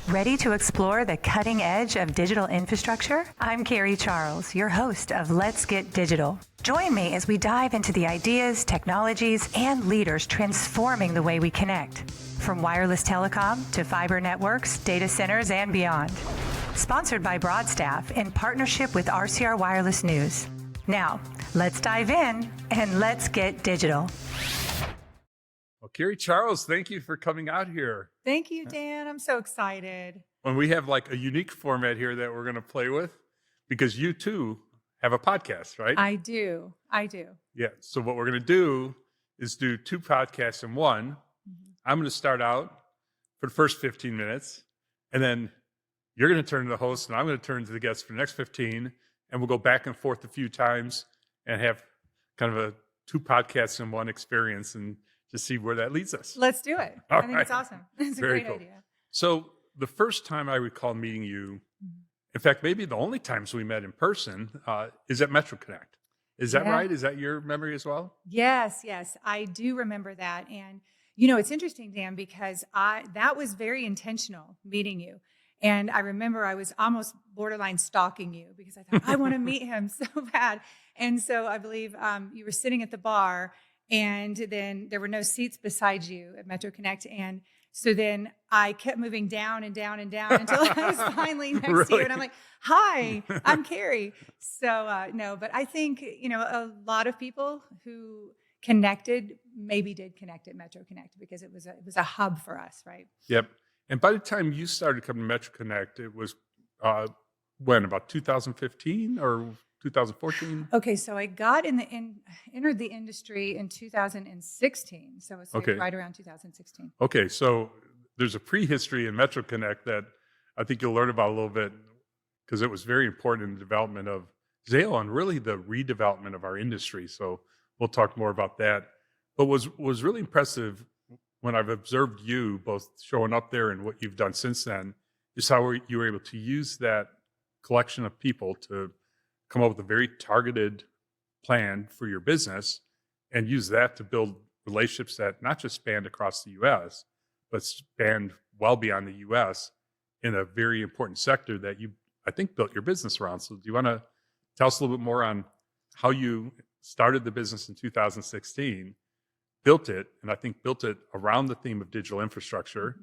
Ready to explore the cutting edge of digital infrastructure? I'm Carrie Charles, your host of Let's Get Digital. Join me as we dive into the ideas, technologies, and leaders transforming the way we connect. From wireless telecom to fiber networks, data centers, and beyond. Sponsored by Broadstaff in partnership with RCR Wireless News. Now, let's dive in and let's get digital. Well, Carrie Charles, thank you for coming out here. Thank you, Dan. I'm so excited. When we have like a unique format here that we're going to play with, because you too have a podcast, right? I do. Yeah. So what we're going to do is do two podcasts in one. Mm-hmm. I'm going to start out for the first 15 minutes, and then you're going to turn to the host, and I'm going to turn to the guests for the next 15, and we'll go back and forth a few times and have kind of a two podcasts in one experience and to see where that leads us. Let's do it. I think it's awesome. It's a Very great cool. idea. So the first time I recall meeting you, in fact, maybe the only times we met in person, is at Metro Connect. Is that right? Is that your memory as well? Yes. I do remember that. And, you know, it's interesting, Dan, because that was very intentional, meeting you. And I remember I was almost borderline stalking you because I thought, I want to meet him so bad. And so I believe you were sitting at the bar, and then there were no seats beside you at Metro Connect. And so then I kept moving down and down and down until I was finally next to you. And I'm like, hi, I'm Carrie. So no, but I think, you know, a lot of people who connected maybe did connect at Metro Connect because it was a hub for us, right? Yep. And by the time you started coming to Metro Connect, it was when, about 2015 or 2014? Okay, so I got entered the industry in 2016. So it's like right around 2016. Okay, so there's a prehistory in Metro Connect that I think you'll learn about a little bit because it was very important in the development of Zayo and really the redevelopment of our industry. So we'll talk more about that. But was really impressive when I've observed you both showing up there and what you've done since then is how you were able to use that collection of people to come up with a very targeted plan for your business and use that to build relationships that not just spanned across the U.S., but spanned well beyond the U.S. in a very important sector that you, I think, built your business around. So do you want to tell us a little bit more on how you started the business in 2016, built it, and I think built it around the theme of digital infrastructure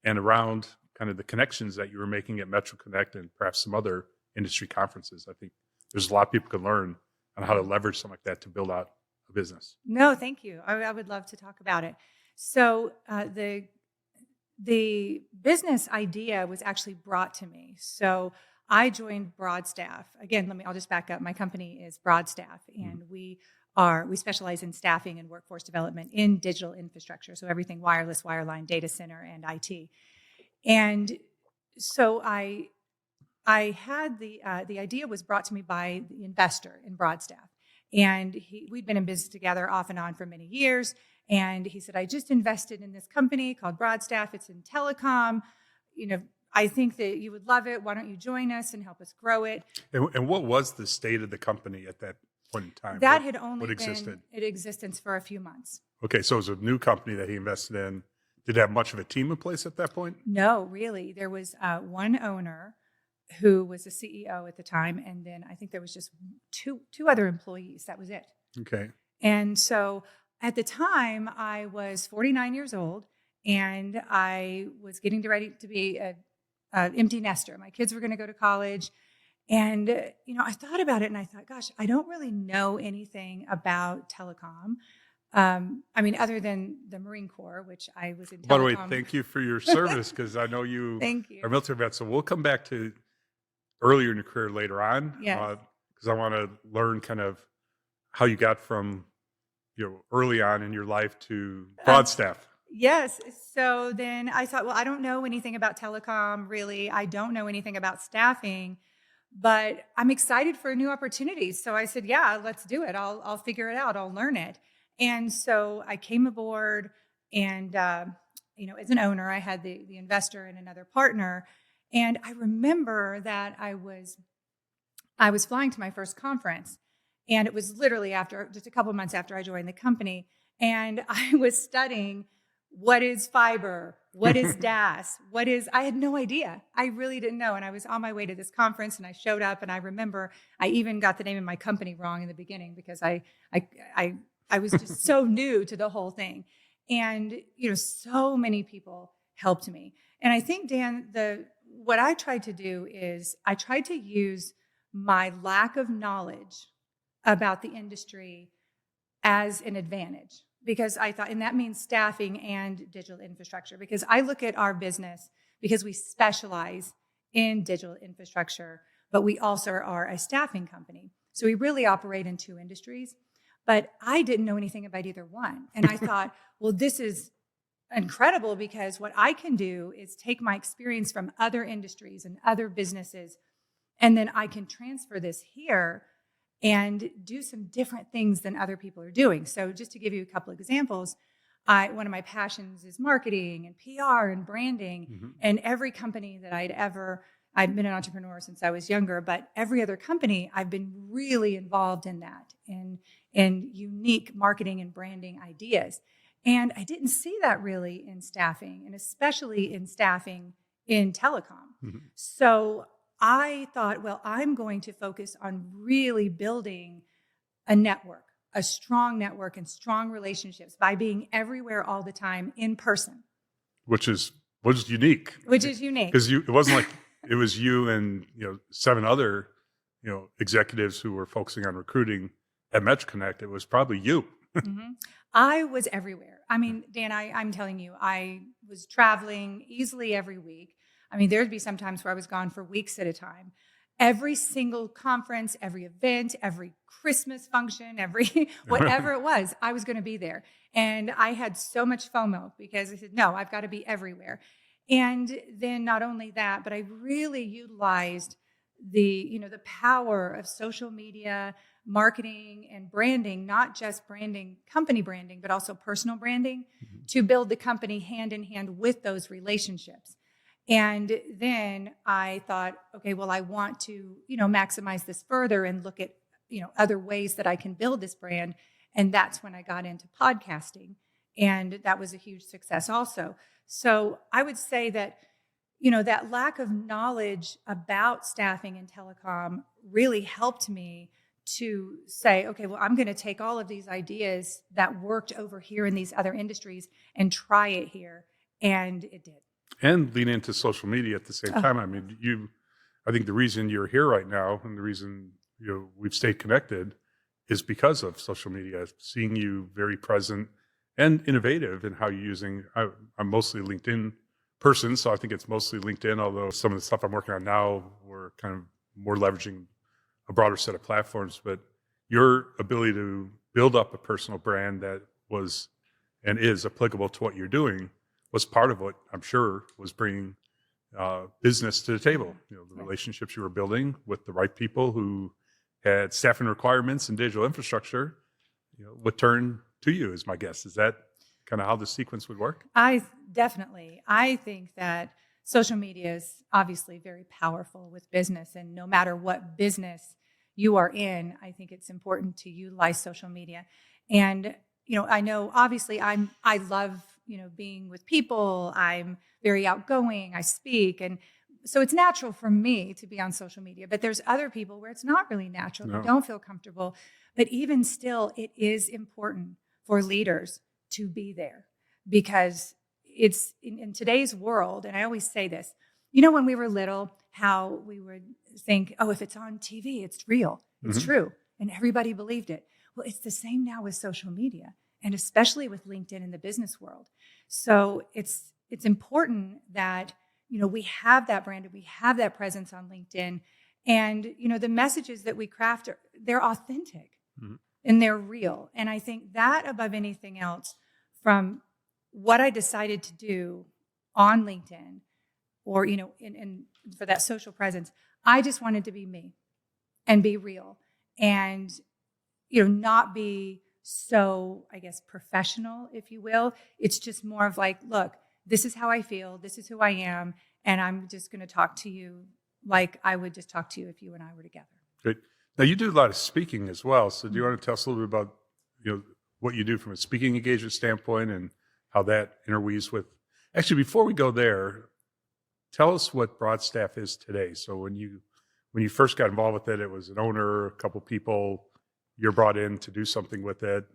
and around kind of the connections that you were making at Metro Connect and perhaps some other industry conferences? I think there's a lot people can learn on how to leverage something like that to build out a business. No, thank you. I would love to talk about it. So the business idea was actually brought to me. So I joined Broadstaff. Again, I'll just back up. My company is Broadstaff, and we specialize in staffing and workforce development in digital infrastructure. So everything wireless, wireline, data center, and IT. And so I had the idea was brought to me by the investor in Broadstaff, and we'd been in business together off and on for many years. And he said, "I just invested in this company called Broadstaff. It's in telecom. You know, I think that you would love it. Why don't you join us and help us grow it?" And what was the state of the company at that point in time? That had only been existed? in existence for a few months. Okay, so it was a new company that he invested in. Did it have much of a team in place at that point? No, really. There was one owner who was the CEO at the time, and then I think there was just two other employees. That was it. Okay. And so at the time, I was 49 years old, and I was getting ready to be an empty nester. My kids were going to go to college, and you know, I thought about it, and I thought, gosh, I don't really know anything about telecom. I mean, other than the Marine Corps, which I was in telecom. By the way, thank you for your service because I know you Thank you. are a military vet. So we'll come back to earlier in your career later on. Yes. Because I want to learn kind of how you got from early on in your life to Broadstaff. Yes. So then I thought, well, I don't know anything about telecom, really. I don't know anything about staffing, but I'm excited for new opportunities. So I said, yeah, let's do it. I'll figure it out. I'll learn it. And so I came aboard, and as an owner, I had the investor and another partner. And I remember that I was flying to my first conference, and it was literally just a couple months after I joined the company. And I was studying what is fiber? What is DAS? I had no idea. I really didn't know. And I was on my way to this conference and I showed up, and I remember I even got the name of my company wrong in the beginning because I was just so new to the whole thing. And, so many people helped me. And I think, Dan, what I tried to do is I tried to use my lack of knowledge about the industry as an advantage, because I thought, and that means staffing and digital infrastructure, because I look at our business because we specialize in digital infrastructure, but we also are a staffing company. So we really operate in two industries, but I didn't know anything about either one. And I thought, well, this is incredible, because what I can do is take my experience from other industries and other businesses, and then I can transfer this here and do some different things than other people are doing. So just to give you a couple of examples, one of my passions is marketing and PR and branding. Mm-hmm. And every company that I'd been an entrepreneur since I was younger, but every other company, I've been really involved in that, in unique marketing and branding ideas. And I didn't see that really in staffing, and especially in staffing in telecom. Mm-hmm. So I thought, well, I'm going to focus on really building a network, a strong network and strong relationships by being everywhere all the time in person. Which is unique. Because it wasn't like it was you and 7 other executives who were focusing on recruiting at MetroConnect. It was probably you. Mm-hmm. I was everywhere. I mean, Dan, I'm telling you, I was traveling easily every week. I mean, there'd be some times where I was gone for weeks at a time. Every single conference, every event, every Christmas function, every whatever it was, I was going to be there. And I had so much FOMO because I said, no, I've got to be everywhere. And then not only that, but I really utilized the power of social media, marketing and branding, not just branding, company branding, but also personal branding, mm-hmm. to build the company hand in hand with those relationships. And then I thought, okay, well, I want to, maximize this further and look at, other ways that I can build this brand. And that's when I got into podcasting. And that was a huge success also. So I would say that, that lack of knowledge about staffing and telecom really helped me to say, okay, well, I'm going to take all of these ideas that worked over here in these other industries and try it here. And it did. And lean into social media at the same time. I mean, I think the reason you're here right now and the reason we've stayed connected is because of social media. Seeing you very present and innovative in how you're using. I'm mostly a LinkedIn person, so I think it's mostly LinkedIn. Although some of the stuff I'm working on now, we're kind of more leveraging a broader set of platforms. But your ability to build up a personal brand that was and is applicable to what you're doing was part of what I'm sure was bringing business to the table. The relationships you were building with the right people who had staffing requirements and digital infrastructure, would turn to you, is my guess. Is that kind of how the sequence would work? I think that social media is obviously very powerful with business, and no matter what business you are in, I think it's important to utilize social media. And I know obviously I love being with people. I'm very outgoing. I speak. And so it's natural for me to be on social media, but there's other people where it's not really natural. No. They don't feel comfortable. But even still, it is important for leaders to be there, because it's in today's world. And I always say this, when we were little, how we would think, oh, if it's on TV, it's real. It's mm-hmm. true. And everybody believed it. Well, it's the same now with social media, and especially with LinkedIn in the business world. So it's important that, we have that brand and we have that presence on LinkedIn. And, the messages that we craft, they're authentic mm-hmm. and they're real. And I think that above anything else, from what I decided to do on LinkedIn or, in for that social presence, I just wanted to be me and be real and, not be so, I guess, professional, if you will. It's just more of like, look, this is how I feel. This is who I am. And I'm just going to talk to you like I would just talk to you if you and I were together. Great. Now, you do a lot of speaking as well. So do you want to tell us a little bit about, what you do from a speaking engagement standpoint and how that interweaves with. Actually, before we go there, tell us what Broadstaff is today. So when you first got involved with it, it was an owner, a couple people. You're brought in to do something with it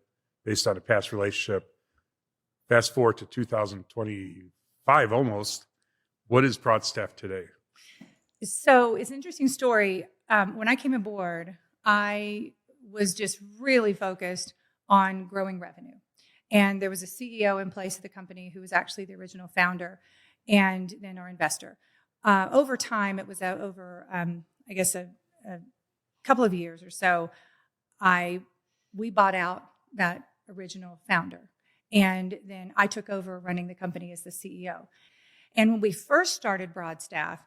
based on a past relationship. Fast forward to 2025 almost. What is Broadstaff today? So it's an interesting story. When I came aboard, I was just really focused on growing revenue. And there was a CEO in place of the company who was actually the original founder and then our investor. Over time, it was over, I guess, a couple of years or so, we bought out that original founder. And then I took over running the company as the CEO. And when we first started Broadstaff,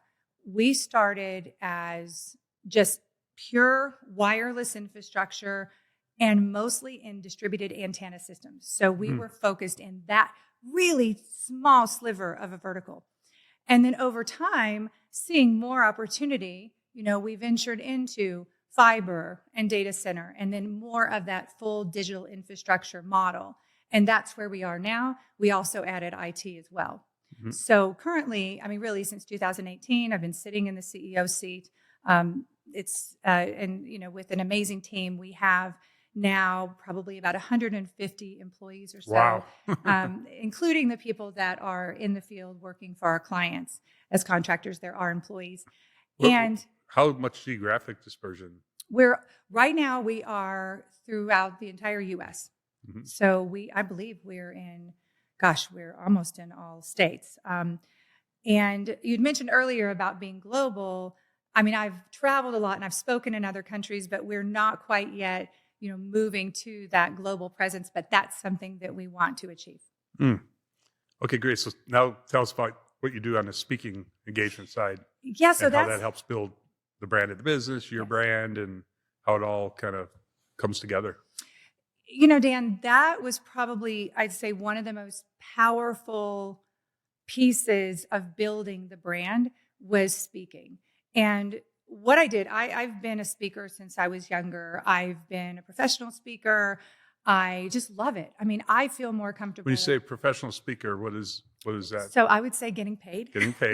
we started as just pure wireless infrastructure and mostly in distributed antenna systems. So we were focused in that really small sliver of a vertical. And then over time, seeing more opportunity, we ventured into fiber and data center, and then more of that full digital infrastructure model. And that's where we are now. We also added IT as well. Mm-hmm. So currently, really since 2018, I've been sitting in the CEO seat. With an amazing team, we have now probably about 150 employees or so, wow. Including the people that are in the field working for our clients as contractors. There are employees. And how much geographic dispersion? Right now we are throughout the entire U.S. Mm-hmm. So I believe we're almost in all states. And you'd mentioned earlier about being global. I've traveled a lot and I've spoken in other countries, but we're not quite yet, moving to that global presence. But that's something that we want to achieve. Okay, great. So now tell us about what you do on the speaking engagement side. Yeah, so and how that helps build the brand of the business, your brand, and how it all kind of comes together. Dan, that was probably, I'd say, one of the most powerful pieces of building the brand was speaking. And what I did, I've been a speaker since I was younger. I've been a professional speaker. I just love it. I feel more comfortable. When you say professional speaker, what is that? So I would say getting paid. Getting paid.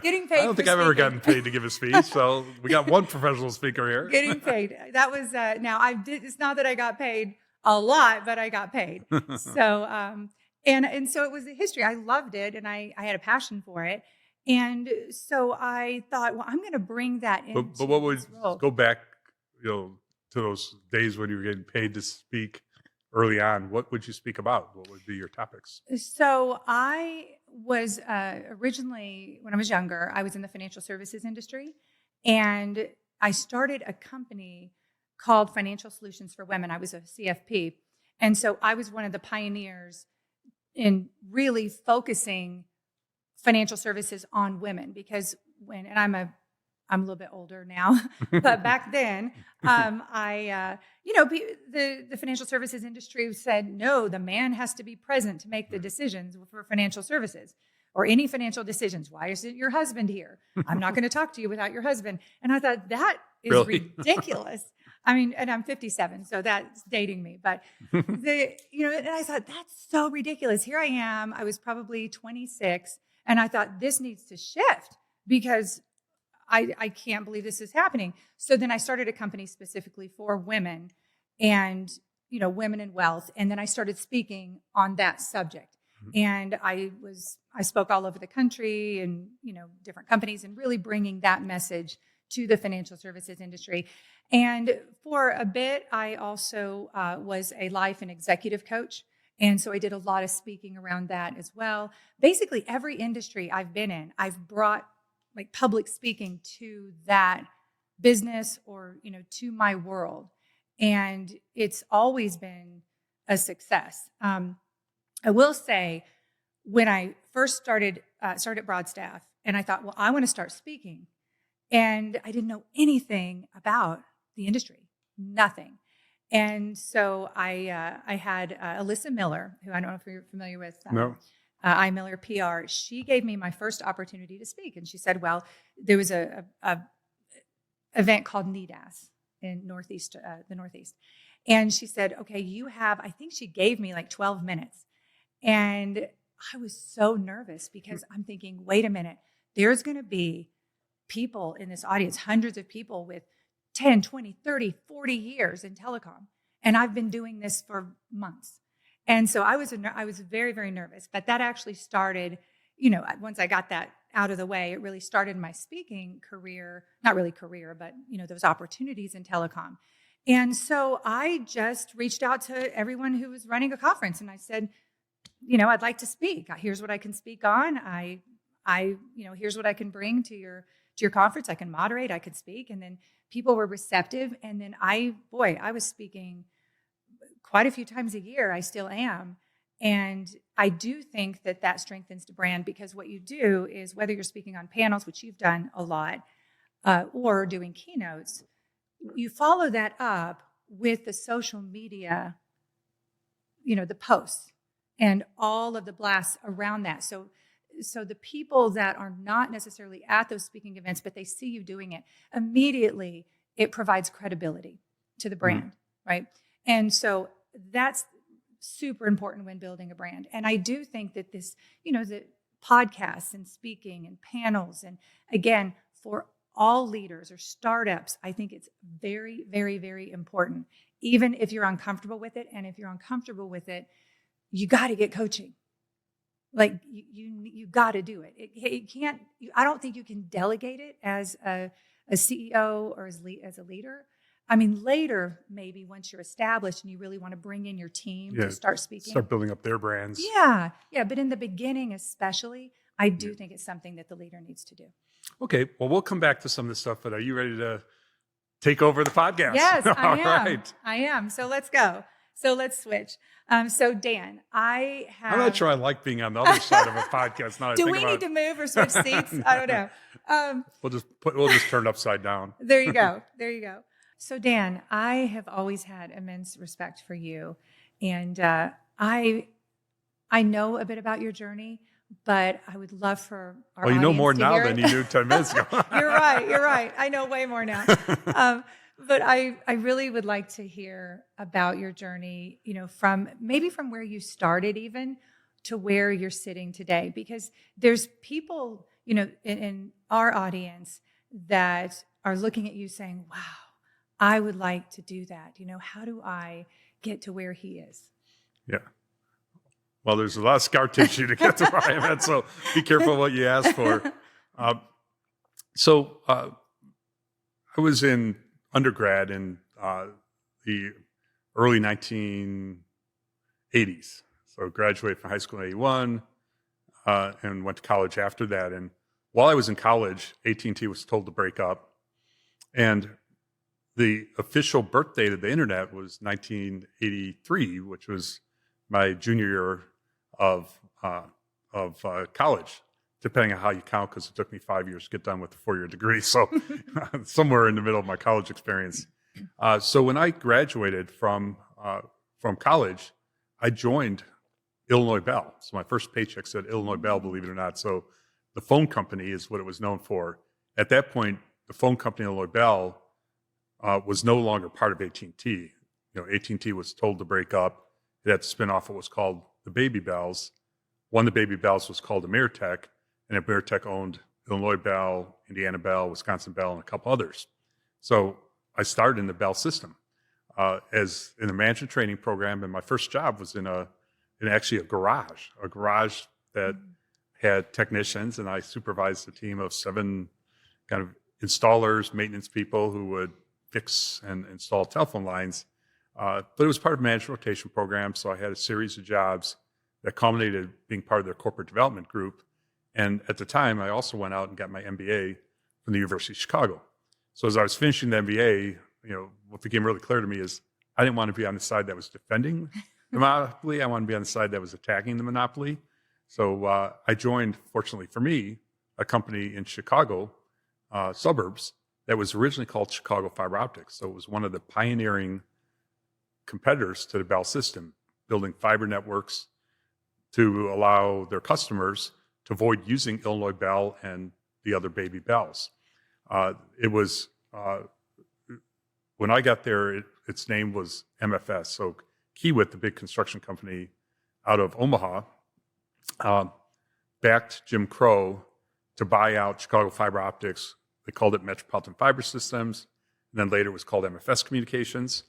Getting paid. I don't think I've ever gotten paid to give a speech. So we got one professional speaker here. Getting paid. That was it's not that I got paid a lot, but I got paid. So and so it was a history. I loved it, and I had a passion for it. And so I thought, well, I'm going to bring that in. But what would go back, to those days when you were getting paid to speak early on? What would you speak about? What would be your topics? So I was originally, when I was younger, I was in the financial services industry, and I started a company called Financial Solutions for Women. I was a CFP, and so I was one of the pioneers in really focusing financial services on women, because I'm a little bit older now, but back then, the financial services industry said, no, the man has to be present to make the decisions for financial services or any financial decisions. Why isn't your husband here? I'm not going to talk to you without your husband. And I thought, that is really ridiculous. And I'm 57, so that's dating me. But and I thought, that's so ridiculous. Here I am. I was probably 26. And I thought, this needs to shift, because I can't believe this is happening. So then I started a company specifically for women and, women in wealth. And then I started speaking on that subject. Mm-hmm. And I spoke all over the country and, different companies, and really bringing that message to the financial services industry. And for a bit, I also was a life and executive coach. And so I did a lot of speaking around that as well. Basically, every industry I've been in, I've brought public speaking to that business or, to my world. And it's always been a success. I will say, when I first started Broadstaff, and I thought, well, I want to start speaking. And I didn't know anything about the industry, nothing. And so I had Alyssa Miller, who I don't know if you're familiar with. No. I Miller PR. She gave me my first opportunity to speak. And she said, well, there was a event called NEDAS in the Northeast. And she said, okay, I think she gave me 12 minutes. And I was so nervous because I'm thinking, wait a minute, there's going to be people in this audience, hundreds of people with 10, 20, 30, 40 years in telecom. And I've been doing this for months. And so I was very, very nervous. But that actually started, once I got that out of the way, it really started my speaking career, not really career, but, those opportunities in telecom. And so I just reached out to everyone who was running a conference and I said, I'd like to speak. Here's what I can speak on. Here's what I can bring to your conference. I can moderate, I could speak. And then people were receptive. And then I was speaking quite a few times a year. I still am. And I do think that strengthens the brand, because what you do is, whether you're speaking on panels, which you've done a lot, or doing keynotes, you follow that up with the social media, the posts and all of the blasts around that. So the people that are not necessarily at those speaking events, but they see you doing it, immediately it provides credibility to the brand, right? And so that's super important when building a brand. And I do think that this, the podcasts and speaking and panels, and again, for all leaders or startups, I think it's very, very, very important, even if you're uncomfortable with it. And if you're uncomfortable with it, you got to get coaching. Like you got to do it. It can't. I don't think you can delegate it as a CEO or as a leader. I mean, later, maybe once you're established and you really want to bring in your team to start speaking, start building up their brands. Yeah. But in the beginning, especially, I do think it's something that the leader needs to do. Okay. Well, we'll come back to some of this stuff, but are you ready to take over the podcast? Yes, I am. Right. I am. So let's go. So let's switch. So Dan, I'm not sure I like being on the other side of a podcast. Now do we need to move or switch seats? I don't know. We'll just turn it upside down. There you go. So Dan, I have always had immense respect for you, and I know a bit about your journey, but I would love for our audience know more to now hear than it. you knew 10 minutes ago. You're right. I know way more now. But I really would like to hear about your journey, from where you started even to where you're sitting today, because there's people, in our audience that are looking at you saying, wow, I would like to do that. How do I get to where he is? Yeah. Well, there's a lot of scar tissue to get to where I am at, so be careful what you ask for. I was in undergrad in the early 1980s. So graduated from high school in 81 and went to college after that. And while I was in college, AT&T was told to break up. And the official birth date of the internet was 1983, which was my junior year of college, depending on how you count, because it took me 5 years to get done with a 4-year degree. So somewhere in the middle of my college experience. So when I graduated from college, I joined Illinois Bell. So my first paycheck said Illinois Bell, believe it or not. So the phone company is what it was known for. At that point, the phone company Illinois Bell was no longer part of AT&T. AT&T was told to break up. It had to spin off what was called the Baby Bells. One of the Baby Bells was called Ameritech, and Ameritech owned Illinois Bell, Indiana Bell, Wisconsin Bell, and a couple others. So I started in the Bell system as in a management training program, and my first job was in actually a garage that had technicians, and I supervised a team of 7 kind of installers, maintenance people who would fix and install telephone lines. But it was part of a management rotation program, so I had a series of jobs that culminated being part of their corporate development group. And at the time, I also went out and got my MBA from the University of Chicago. So as I was finishing the MBA, what became really clear to me is I didn't want to be on the side that was defending the monopoly. I wanted to be on the side that was attacking the monopoly. So I joined, fortunately for me, a company in Chicago suburbs that was originally called Chicago Fiber Optics. So it was one of the pioneering competitors to the Bell system, building fiber networks to allow their customers to avoid using Illinois Bell and the other Baby Bells. It was, when I got there, its name was MFS. So Kiewit, the big construction company, out of Omaha, backed Jim Crow to buy out Chicago Fiber Optics. They called it Metropolitan Fiber Systems, and then later it was called MFS Communications.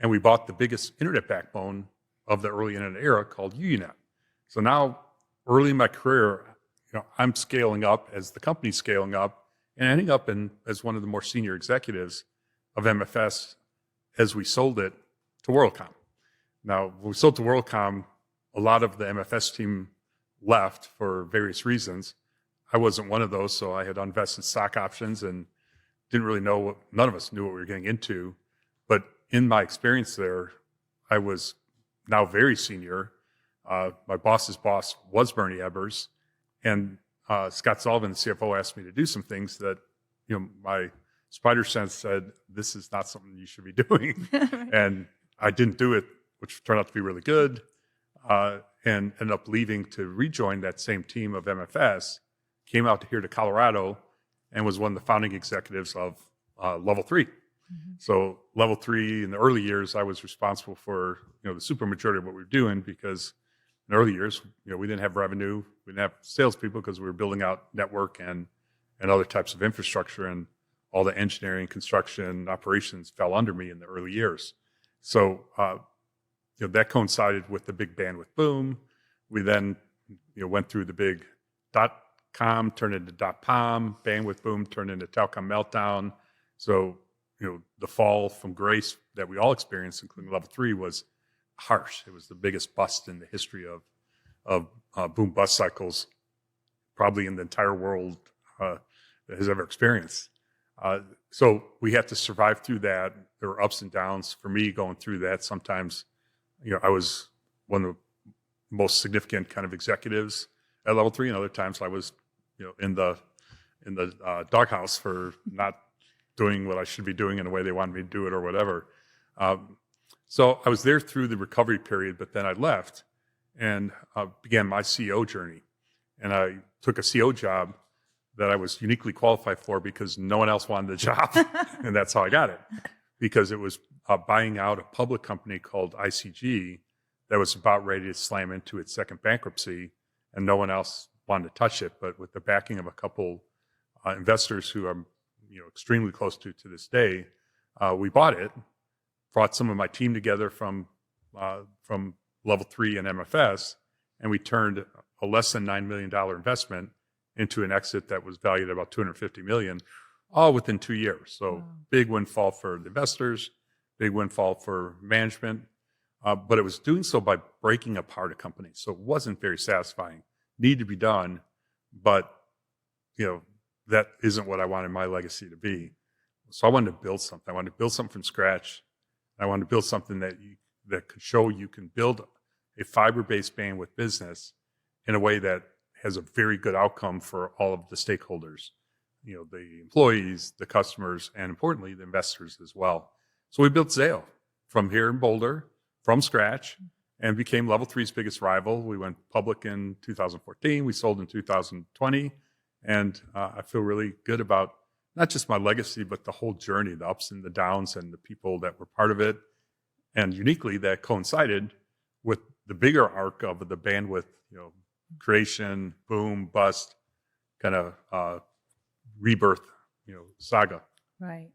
And we bought the biggest internet backbone of the early internet era called UUNet. So now, early in my career, I'm scaling up as the company's scaling up and ending up as one of the more senior executives of MFS as we sold it to WorldCom. Now, when we sold to WorldCom, a lot of the MFS team left for various reasons. I wasn't one of those, so I had unvested stock options and didn't really know none of us knew what we were getting into. But in my experience there, I was now very senior. My boss's boss was Bernie Ebbers, and Scott Sullivan, the CFO, asked me to do some things that, my spider sense said, this is not something you should be doing. And I didn't do it, which turned out to be really good, and ended up leaving to rejoin that same team of MFS, came out here to Colorado, and was one of the founding executives of Level 3. Mm-hmm. So Level 3, in the early years, I was responsible for the super majority of what we were doing, because in the early years, we didn't have revenue, we didn't have salespeople because we were building out network and other types of infrastructure, and all the engineering, construction, operations fell under me in the early years. So that coincided with the big bandwidth boom. We then went through the big .com turned into .pom, bandwidth boom turned into telecom meltdown. So the fall from grace that we all experienced, including Level 3, was harsh. It was the biggest bust in the history of boom bust cycles, probably in the entire world that has ever experienced. So we had to survive through that. There were ups and downs for me going through that. Sometimes, I was one of the most significant kind of executives at Level 3, and other times I was, in the doghouse for not doing what I should be doing in the way they wanted me to do it or whatever. So I was there through the recovery period, but then I left and began my CEO journey. And I took a CEO job that I was uniquely qualified for because no one else wanted the job. And that's how I got it, because it was buying out a public company called ICG that was about ready to slam into its second bankruptcy, and no one else wanted to touch it. But with the backing of a couple investors who I'm extremely close to this day, we bought it, brought some of my team together from Level 3 and MFS, and we turned a less than $9 million investment into an exit that was valued at about $250 million, all within 2 years. So wow. Big windfall for the investors, big windfall for management, but it was doing so by breaking apart a company. So it wasn't very satisfying. Needed to be done, but that isn't what I wanted my legacy to be. So I wanted to build something. I wanted to build something from scratch. I wanted to build something that could show you can build a fiber-based bandwidth business in a way that has a very good outcome for all of the stakeholders, the employees, the customers, and importantly, the investors as well. So we built Zayo from here in Boulder, from scratch, and became Level 3's biggest rival. We went public in 2014. We sold in 2020. And I feel really good about not just my legacy, but the whole journey, the ups and the downs, and the people that were part of it. And uniquely, that coincided with the bigger arc of the bandwidth, creation, boom, bust, kind of rebirth, saga. Right.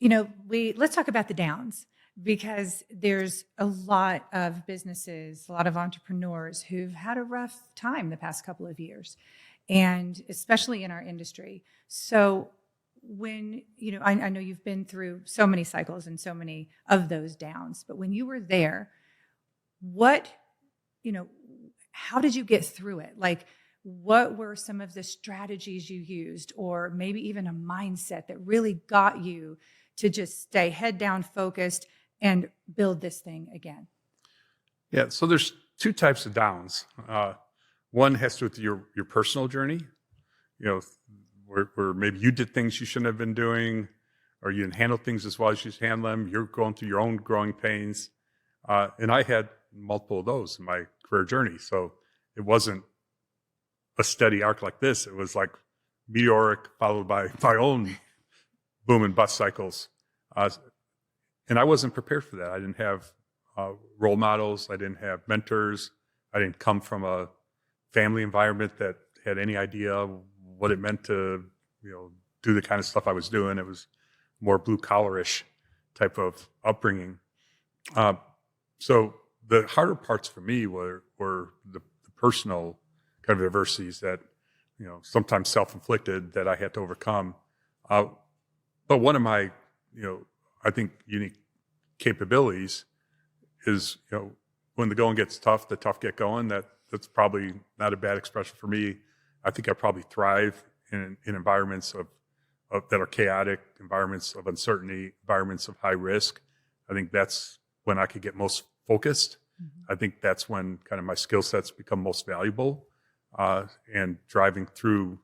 Let's talk about the downs, because there's a lot of businesses, a lot of entrepreneurs who've had a rough time the past couple of years, and especially in our industry. So when, I know you've been through so many cycles and so many of those downs, but when you were there, how did you get through it? Like, what were some of the strategies you used, or maybe even a mindset that really got you to just stay head down focused and build this thing again? Yeah, so there's two types of downs. One has to do with your personal journey, where maybe you did things you shouldn't have been doing, or you didn't handle things as well as you should handle them. You're going through your own growing pains. And I had multiple of those in my career journey. So it wasn't a steady arc like this. It was like meteoric, followed by my own boom and bust cycles. And I wasn't prepared for that. I didn't have role models. I didn't have mentors. I didn't come from a family environment that had any idea what it meant to, do the kind of stuff I was doing. It was more blue collarish type of upbringing. So the harder parts for me were the personal kind of adversities that, sometimes self-inflicted that I had to overcome. But one of my, I think unique capabilities is, when the going gets tough, the tough get going. That's probably not a bad expression for me. I think I probably thrive in environments of that are chaotic, environments of uncertainty, environments of high risk. I think that's when I could get most focused. I think that's when kind of my skill sets become most valuable, and driving through,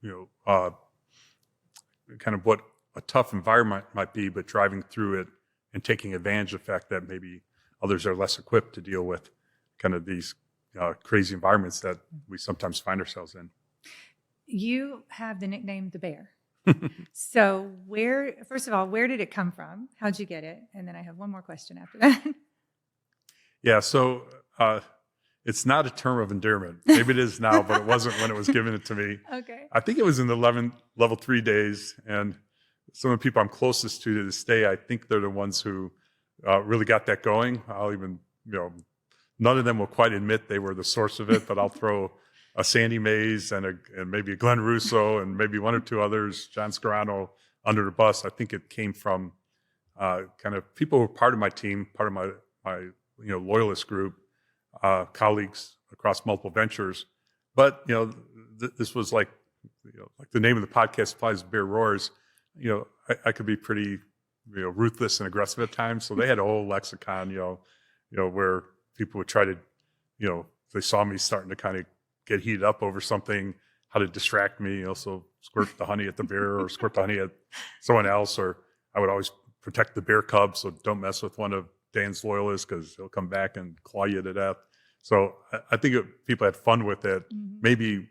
kind of what a tough environment might be, but driving through it and taking advantage of the fact that maybe others are less equipped to deal with kind of these crazy environments that we sometimes find ourselves in. You have the nickname the Bear. So first of all, where did it come from? How'd you get it? And then I have one more question after that. Yeah, so it's not a term of endearment. Maybe it is now, but it wasn't when it was given to me. Okay. I think it was in the level 3 days, and some of the people I'm closest to this day, I think they're the ones who really got that going. I'll even, none of them will quite admit they were the source of it, but I'll throw a Sandy Mays and maybe a Glenn Russo and maybe one or two others, John Scarano, under the bus. I think it came from kind of people who were part of my team, part of my loyalist group, colleagues across multiple ventures. But this was like the name of the podcast applies, Bear Roars. I could be pretty ruthless and aggressive at times. So they had a whole lexicon, where people would try to, if they saw me starting to kind of get heated up over something, how to distract me, so squirt the honey at the bear or squirt the honey at someone else, or I would always protect the bear cub, so don't mess with one of Dan's loyalists because he'll come back and claw you to death. So I think people had fun with it, maybe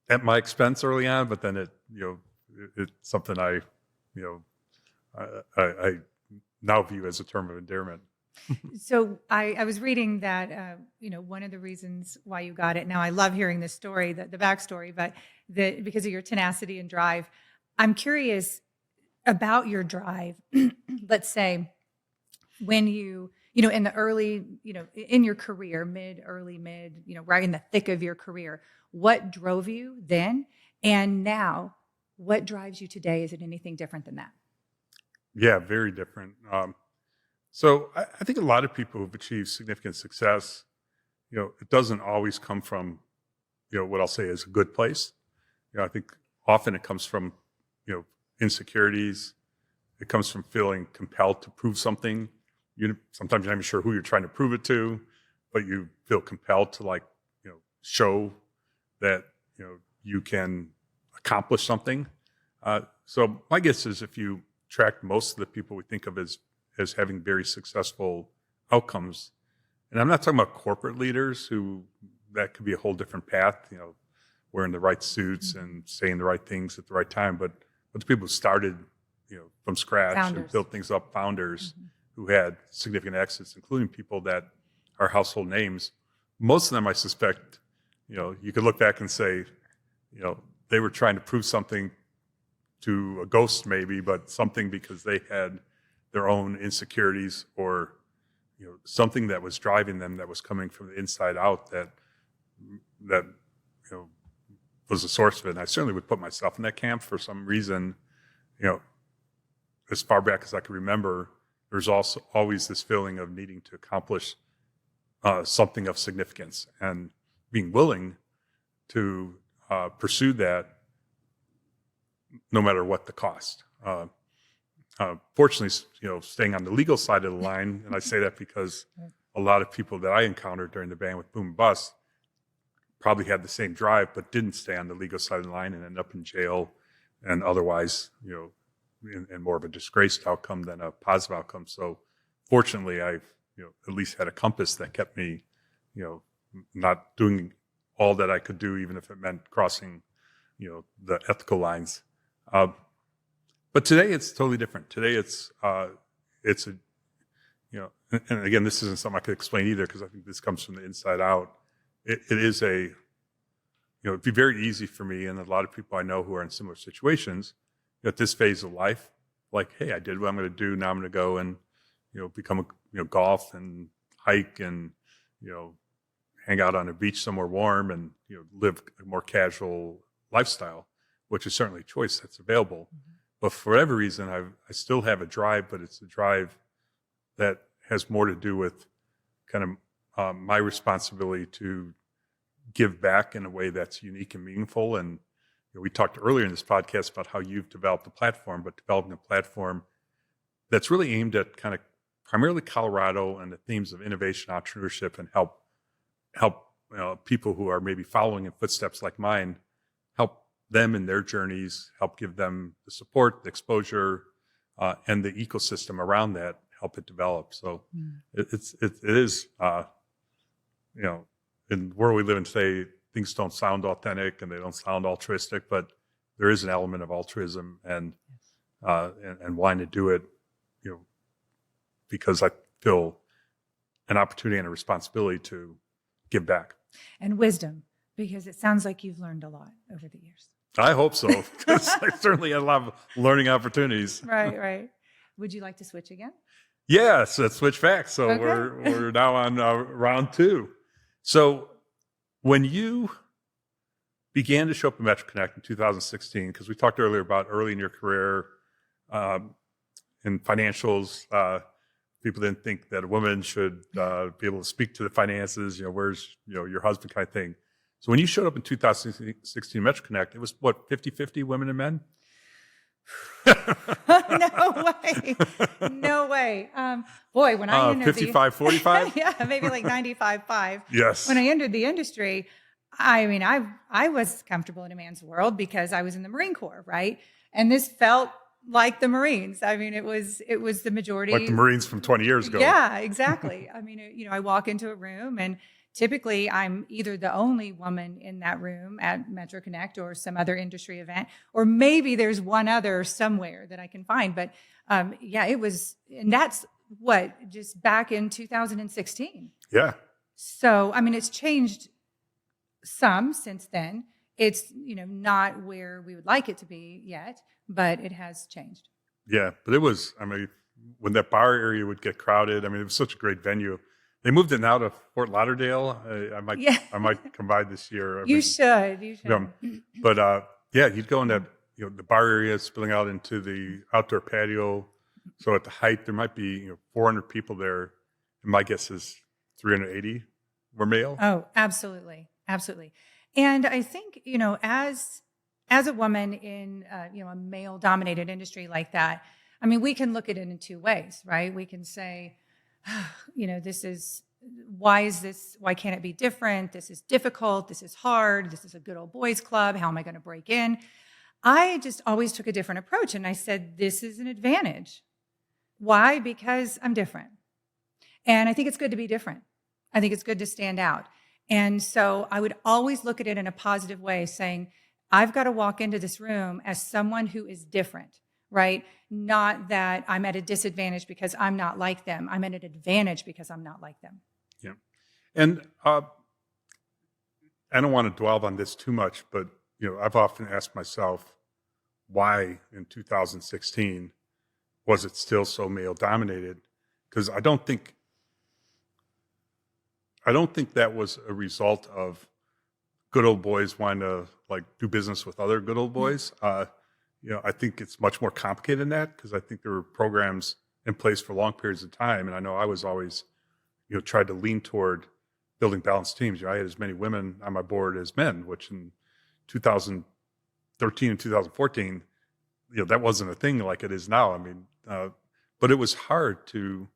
at my expense early on, but then it's something I now view as a term of endearment. So I was reading that, one of the reasons why you got it. Now, I love hearing this story, the backstory, but because of your tenacity and drive. I'm curious about your drive. Let's say when you in the early, in your career, early mid, right in the thick of your career, what drove you then? And now, what drives you today? Is it anything different than that? Yeah, very different. So I think a lot of people who've achieved significant success, it doesn't always come from, what I'll say is a good place. I think often it comes from, insecurities. It comes from feeling compelled to prove something. Sometimes you're not even sure who you're trying to prove it to, but you feel compelled to show that, you can accomplish something. So my guess is if you track most of the people we think of as having very successful outcomes. And I'm not talking about corporate leaders who that could be a whole different path, wearing the right suits and saying the right things at the right time. But the people who started, from scratch and built things up, founders who had significant exits, including people that are household names. Most of them, I suspect, you could look back and say, they were trying to prove something to a ghost maybe, but something because they had their own insecurities or something that was driving them that was coming from the inside out that was the source of it. And I certainly would put myself in that camp for some reason. As far back as I can remember, there's also always this feeling of needing to accomplish something of significance and being willing to pursue that no matter what the cost. Fortunately, staying on the legal side of the line, and I say that because a lot of people that I encountered during the bandwidth boom and bust probably had the same drive, but didn't stay on the legal side of the line and end up in jail and otherwise, in more of a disgraced outcome than a positive outcome. So fortunately, I've, at least had a compass that kept me, not doing all that I could do, even if it meant crossing, the ethical lines. But today it's totally different. Today it's a, and again, this isn't something I could explain either because I think this comes from the inside out. it is it'd be very easy for me and a lot of people I know who are in similar situations at this phase of life, like, hey, I did what I'm going to do. Now I'm going to go and, become golf and hike and, hang out on a beach somewhere warm and, live a more casual lifestyle, which is certainly a choice that's available. Mm-hmm. But for whatever reason, I still have a drive, but it's a drive that has more to do with kind of my responsibility to give back in a way that's unique and meaningful. And we talked earlier in this podcast about how you've developed a platform, but developing a platform that's really aimed at kind of primarily Colorado and the themes of innovation, entrepreneurship, and help people who are maybe following in footsteps like mine, help them in their journeys, help give them the support, the exposure, and the ecosystem around that, help it develop. So it is, in the world we live in today, things don't sound authentic and they don't sound altruistic, but there is an element of altruism and wanting to do it, because I feel an opportunity and a responsibility to give back. And wisdom, because it sounds like you've learned a lot over the years. I hope so, because I certainly had a lot of learning opportunities. Right. Would you like to switch again? Yes, let's switch back. So okay. we're now on round 2. So when you began to show up at MetroConnect in 2016, because we talked earlier about early in your career in financials, people didn't think that a woman should be able to speak to the finances, where's your husband kind of thing. So when you showed up in 2016 MetroConnect, it was what, 50-50 women and men? No way. Boy, when I entered 55-45? Yeah, maybe like 95-5. Yes. When I entered the industry, I was comfortable in a man's world because I was in the Marine Corps, right? And this felt like the Marines. I mean, it was the majority. Like the Marines from 20 years ago. Yeah, exactly. I mean, I walk into a room and typically I'm either the only woman in that room at MetroConnect or some other industry event, or maybe there's one other somewhere that I can find. But it was, and that's just back in 2016. Yeah. So, I mean, it's changed some since then. It's, not where we would like it to be yet, but it has changed. Yeah, but it was, when that bar area would get crowded, it was such a great venue. They moved it now to Fort Lauderdale. I might come by this year. You should. But you'd go in that, the bar area spilling out into the outdoor patio. So at the height, there might be 400 people there. And my guess is 380 were male. Oh, absolutely. And I think, as a woman in, a male-dominated industry like that, we can look at it in 2 ways, right? We can say, why can't it be different? This is difficult. This is hard. This is a good old boys club. How am I going to break in? I just always took a different approach. And I said, this is an advantage. Why? Because I'm different. And I think it's good to be different. I think it's good to stand out. And so I would always look at it in a positive way, saying, I've got to walk into this room as someone who is different, right? Not that I'm at a disadvantage because I'm not like them. I'm at an advantage because I'm not like them. Yeah. And I don't want to dwell on this too much, but, I've often asked myself, why in 2016 was it still so male dominated? Because I don't think that was a result of good old boys wanting to do business with other good old boys. I think it's much more complicated than that, because I think there were programs in place for long periods of time. And I know I was always, tried to lean toward building balanced teams. I had as many women on my board as men, which in 2013 and 2014, that wasn't a thing like it is now. But it was hard to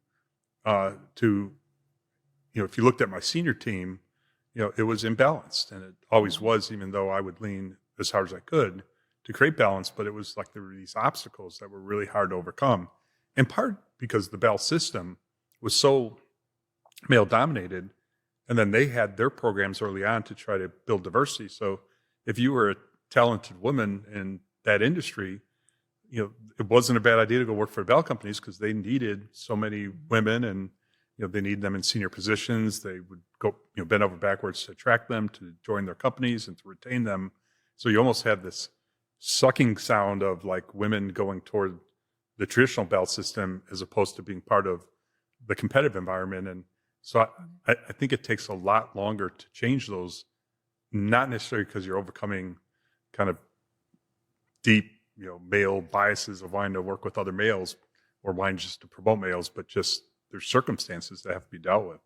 if you looked at my senior team, it was imbalanced, and it always was, even though I would lean as hard as I could to create balance. But it was like there were these obstacles that were really hard to overcome, in part because the Bell system was so male dominated, and then they had their programs early on to try to build diversity. So if you were a talented woman in that industry, it wasn't a bad idea to go work for Bell companies, because they needed so many women, and they need them in senior positions. They would go, bend over backwards to attract them, to join their companies and to retain them. So you almost have this sucking sound of like women going toward the traditional belt system as opposed to being part of the competitive environment. And so I think it takes a lot longer to change those, not necessarily because you're overcoming kind of deep, male biases of wanting to work with other males or wanting just to promote males, but just there's circumstances that have to be dealt with.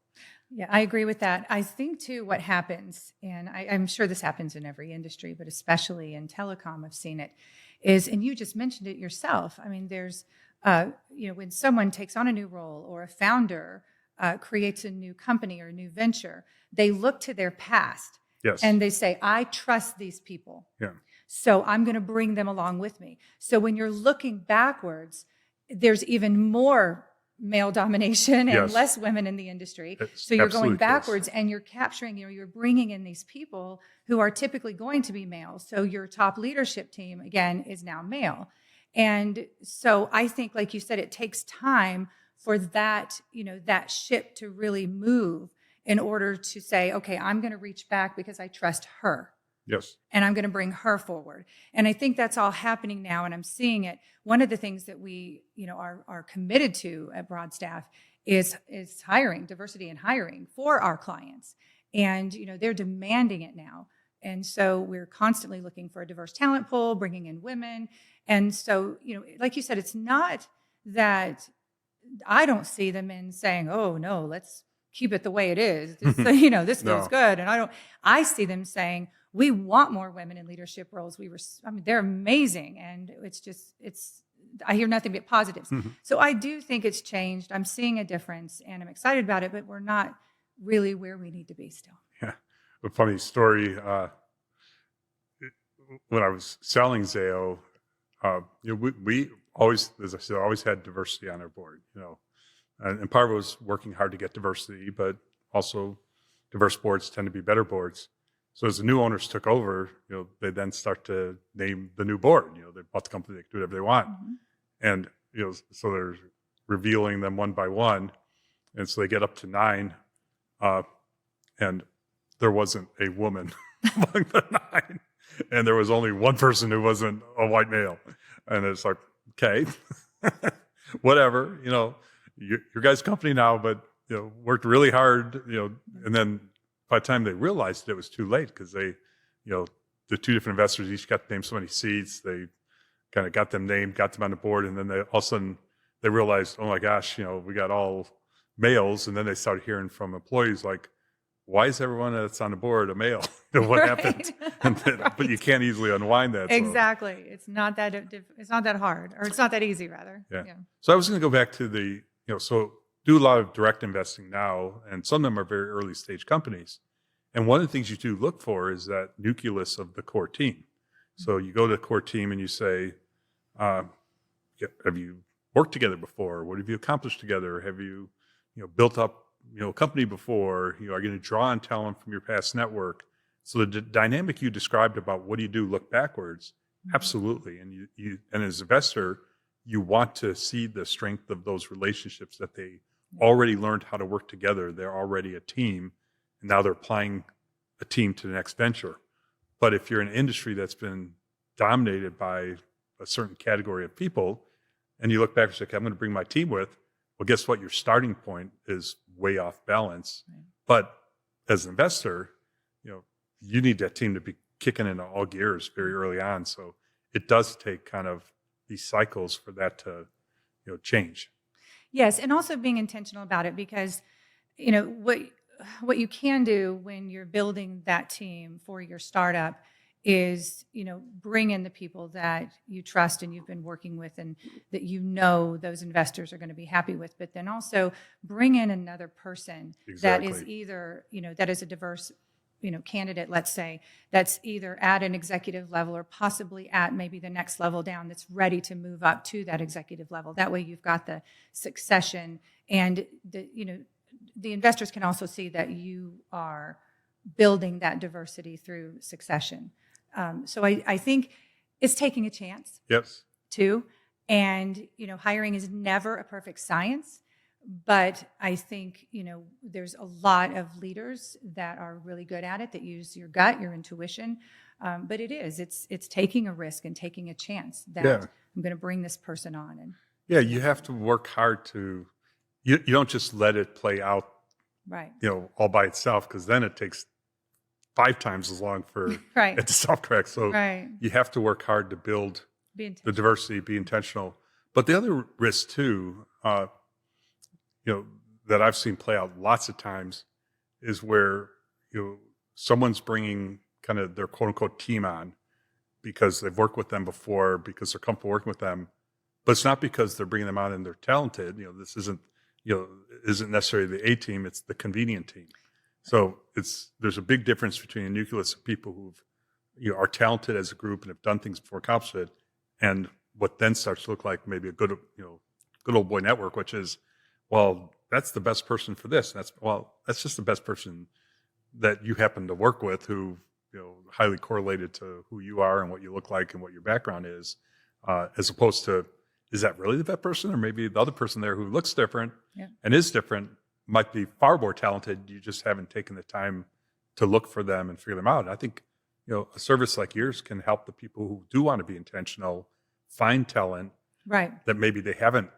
Yeah, I agree with that. I think too what happens, and I'm sure this happens in every industry, but especially in telecom, I've seen it, is, and you just mentioned it yourself. I mean, there's, when someone takes on a new role or a founder creates a new company or a new venture, they look to their past. Yes. And they say, I trust these people. Yeah. So I'm going to bring them along with me. So when you're looking backwards, there's even more male domination and Yes. less women in the industry. It's So you're absolutely going the case. backwards and you're capturing, you're bringing in these people who are typically going to be male. So your top leadership team, again, is now male. And so I think, like you said, it takes time for that, that ship to really move in order to say, okay, I'm going to reach back because I trust her. Yes. And I'm going to bring her forward. And I think that's all happening now, and I'm seeing it. One of the things that we, are committed to at Broadstaff is hiring, diversity in hiring for our clients. And, they're demanding it now. And so we're constantly looking for a diverse talent pool, bringing in women. And so, like you said, it's not that I don't see them in saying, oh, no, let's keep it the way it is. This, this No. feels good. And I see them saying, we want more women in leadership roles. They're amazing. And I hear nothing but positives. Mm-hmm. So I do think it's changed. I'm seeing a difference and I'm excited about it, but we're not really where we need to be still. Yeah. A funny story. When I was selling Zayo, we always, as I said, always had diversity on our board, and part of it was working hard to get diversity, but also diverse boards tend to be better boards. So as the new owners took over, they then start to name the new board. They bought the company, they can do whatever they want. Mm-hmm. And, so they're revealing them one by one. And so they get up to 9, and there wasn't a woman among the 9. And there was only one person who wasn't a white male. And it's like, okay, whatever, your guys' company now, but, worked really hard, and then by the time they realized it was too late because they, the two different investors each got to name so many seats. They kind of got them named, got them on the board, and then all of a sudden they realized, oh my gosh, we got all males. And then they started hearing from employees like, why is everyone that's on the board a male? What Right. happened? And then, Right. But you can't easily unwind that. So. Exactly. It's not that hard, or it's not that easy, rather. Yeah. So I was going to go back to the, so do a lot of direct investing now, and some of them are very early stage companies. And one of the things you do look for is that nucleus of the core team. So you go to the core team and you say, have you worked together before? What have you accomplished together? Have you, built up, a company before? Are you going to draw on talent from your past network? So the dynamic you described about what do you do, look backwards, absolutely. And you and as an investor, you want to see the strength of those relationships that they already learned how to work together. They're already a team, and now they're applying a team to the next venture. But if you're in an industry that's been dominated by a certain category of people, and you look back and say, okay, I'm going to bring my team with, well, guess what? Your starting point is way off balance. Right. But as an investor, you need that team to be kicking into all gears very early on. So it does take kind of these cycles for that to, change. Yes, and also being intentional about it, because, what you can do when you're building that team for your startup is, bring in the people that you trust and you've been working with and that those investors are going to be happy with, but then also bring in another person Exactly. that is either, that is a diverse, candidate, let's say, that's either at an executive level or possibly at maybe the next level down, that's ready to move up to that executive level. That way you've got the succession, and the investors can also see that you are building that diversity through succession. So I think it's taking a chance. Yes. Too. And, hiring is never a perfect science, But I think, there's a lot of leaders that are really good at it, that use your gut, your intuition. But it's taking a risk and taking a chance that Yeah. I'm going to bring this person on. And Yeah, you have to work hard to, you don't just let it play out, right, all by itself, because then it takes 5 times as long for right, it to self-correct. So right. you have to work hard to build Be the intentional. diversity, be intentional. But the other risk too, that I've seen play out lots of times is where, someone's bringing kind of their quote unquote team on because they've worked with them before, because they're comfortable working with them. But it's not because they're bringing them on and they're talented. This isn't necessarily the A team, it's the convenient team. So there's a big difference between a nucleus of people who are talented as a group and have done things before, accomplished it, and what then starts to look like maybe a good old boy network, which is, well, that's the best person for this. That's just the best person that you happen to work with, who highly correlated to who you are and what you look like and what your background is, as opposed to, is that really the best person, or maybe the other person there who looks different and is different might be far more talented. You just haven't taken the time to look for them and figure them out. And I think a service like yours can help the people who do want to be intentional find talent Right. that maybe they haven't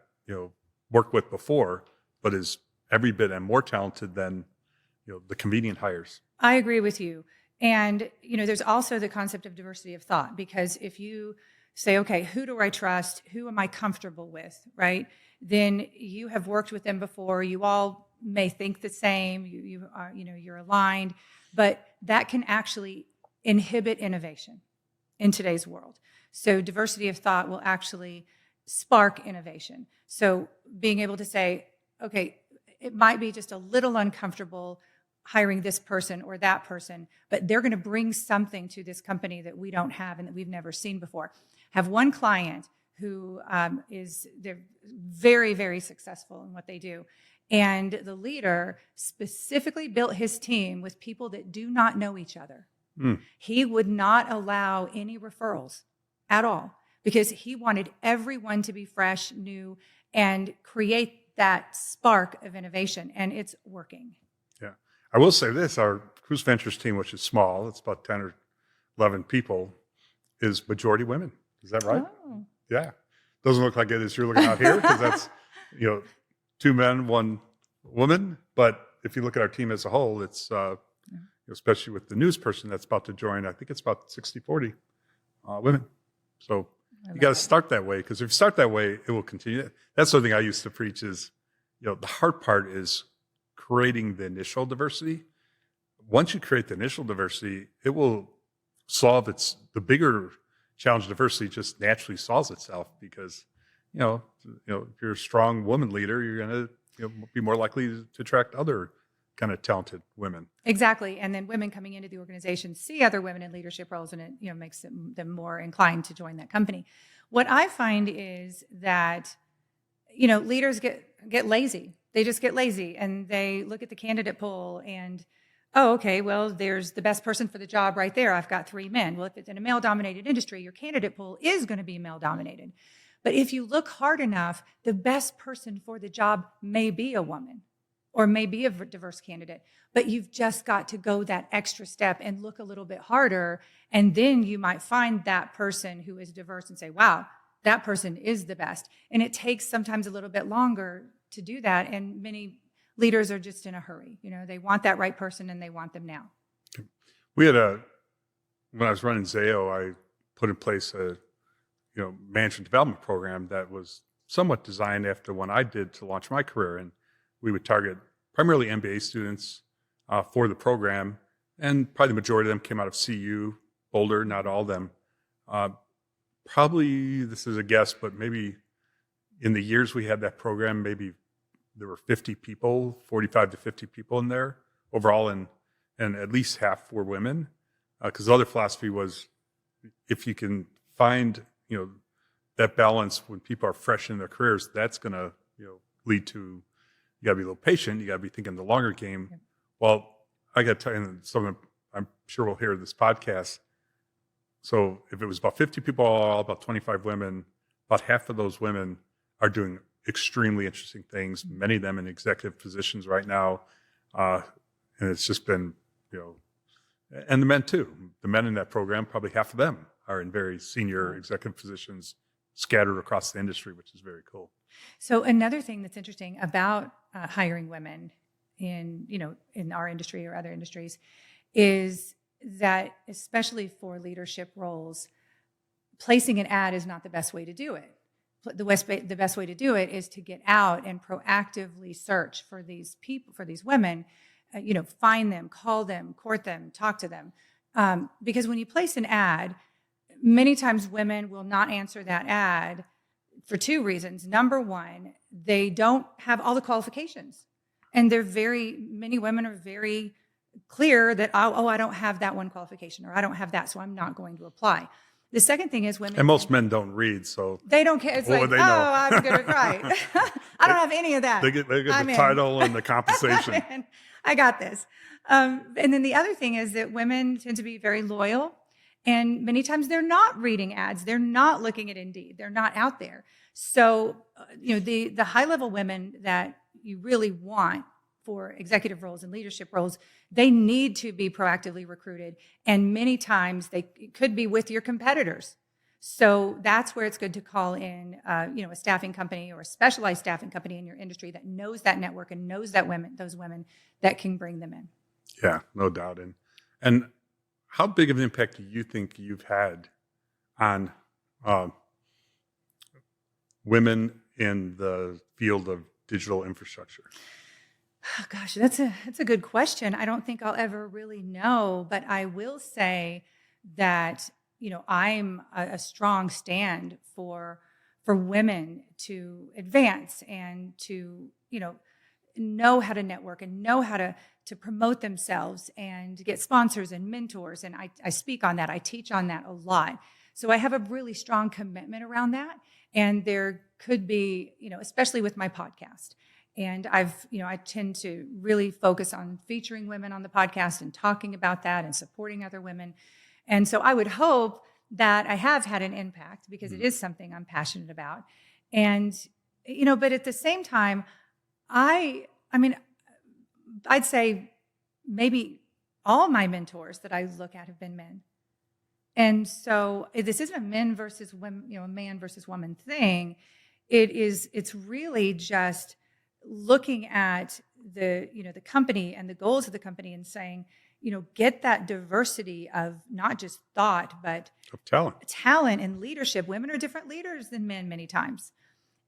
worked with before, but is every bit and more talented than the convenient hires. I agree with you. And, there's also the concept of diversity of thought, because if you say, okay, who do I trust? Who am I comfortable with? Right. Then you have worked with them before. You all may think the same. You are, you're aligned, but that can actually inhibit innovation in today's world. So diversity of thought will actually spark innovation. So being able to say, okay, it might be just a little uncomfortable hiring this person or that person, but they're going to bring something to this company that we don't have and that we've never seen before. Have one client who they're very, very successful in what they do. And the leader specifically built his team with people that do not know each other. He would not allow any referrals at all, because he wanted everyone to be fresh, new, and create that spark of innovation. And it's working. Yeah. I will say this, our Caruso Ventures team, which is small, it's about 10 or 11 people, is majority women. Is that right? Oh. Yeah. Doesn't look like it as you're looking out here, because that's, 2 men, 1 woman. But if you look at our team as a whole, it's, especially with the news person that's about to join, I think it's about 60-40 women. So you got to start that way, because if you start that way, it will continue. That's something I used to preach is, the hard part is creating the initial diversity. Once you create the initial diversity, it will solve the bigger challenge of diversity just naturally solves itself, because, if you're a strong woman leader, you're going to be more likely to attract other kind of talented women. Exactly. And then women coming into the organization see other women in leadership roles, and it makes them more inclined to join that company. What I find is that leaders get lazy. They just get lazy, and they look at the candidate pool and, oh, okay, well, there's the best person for the job right there. I've got 3 men. Well, if it's in a male-dominated industry, your candidate pool is going to be male-dominated. But if you look hard enough, the best person for the job may be a woman or may be a diverse candidate, but you've just got to go that extra step and look a little bit harder, and then you might find that person who is diverse and say, wow, that person is the best. And it takes sometimes a little bit longer to do that, and many leaders are just in a hurry. They want that right person, and they want them now. We had when I was running Zayo, I put in place a management development program that was somewhat designed after one I did to launch my career, and we would target primarily MBA students for the program, and probably the majority of them came out of CU, Boulder, not all of them. Probably, this is a guess, but maybe in the years we had that program, maybe there were 50 people, 45 to 50 people in there overall, and at least half were women. Because the other philosophy was, if you can find that balance when people are fresh in their careers, that's going to lead to, you got to be a little patient. You got to be thinking the longer game. Yep. Well, I got to tell you, I'm sure we'll hear this podcast. So if it was about 50 people, all about 25 women, about half of those women are doing extremely interesting things, many of them in executive positions right now. And it's just been, and the men too. The men in that program, probably half of them are in very senior executive positions scattered across the industry, which is very cool. So another thing that's interesting about hiring women in our industry or other industries is that, especially for leadership roles, placing an ad is not the best way to do it. The best way to do it is to get out and proactively search for these people, for these women, find them, call them, court them, talk to them. Because when you place an ad, many times women will not answer that ad for two reasons. Number one, they don't have all the qualifications. And many women are very clear that, I don't have that one qualification, or I don't have that, so I'm not going to apply. The second thing is women. And most men don't read, so. They don't care. It's like, I'm good at right. I don't have any of that. They get the title and the compensation. I got this. And then the other thing is that women tend to be very loyal. And many times they're not reading ads. They're not looking at Indeed. They're not out there. So, the high-level women that you really want for executive roles and leadership roles, they need to be proactively recruited. And many times it could be with your competitors. So that's where it's good to call in, a staffing company or a specialized staffing company in your industry that knows that network and knows those women that can bring them in. Yeah, no doubt. And how big of an impact do you think you've had on women in the field of digital infrastructure? Oh, gosh, that's a good question. I don't think I'll ever really know, but I will say that, I'm a strong stand for women to advance and to, know how to network and know how to promote themselves and get sponsors and mentors. And I speak on that. I teach on that a lot. So I have a really strong commitment around that. And there could be, especially with my podcast. And I tend to really focus on featuring women on the podcast and talking about that and supporting other women. And so I would hope that I have had an impact, because it is something I'm passionate about. And, but at the same time, I'd say maybe all my mentors that I look at have been men. And so this isn't a men versus women, a man versus woman thing. It's really just looking at the company and the goals of the company and saying, get that diversity of not just thought, but of talent and leadership. Women are different leaders than men many times.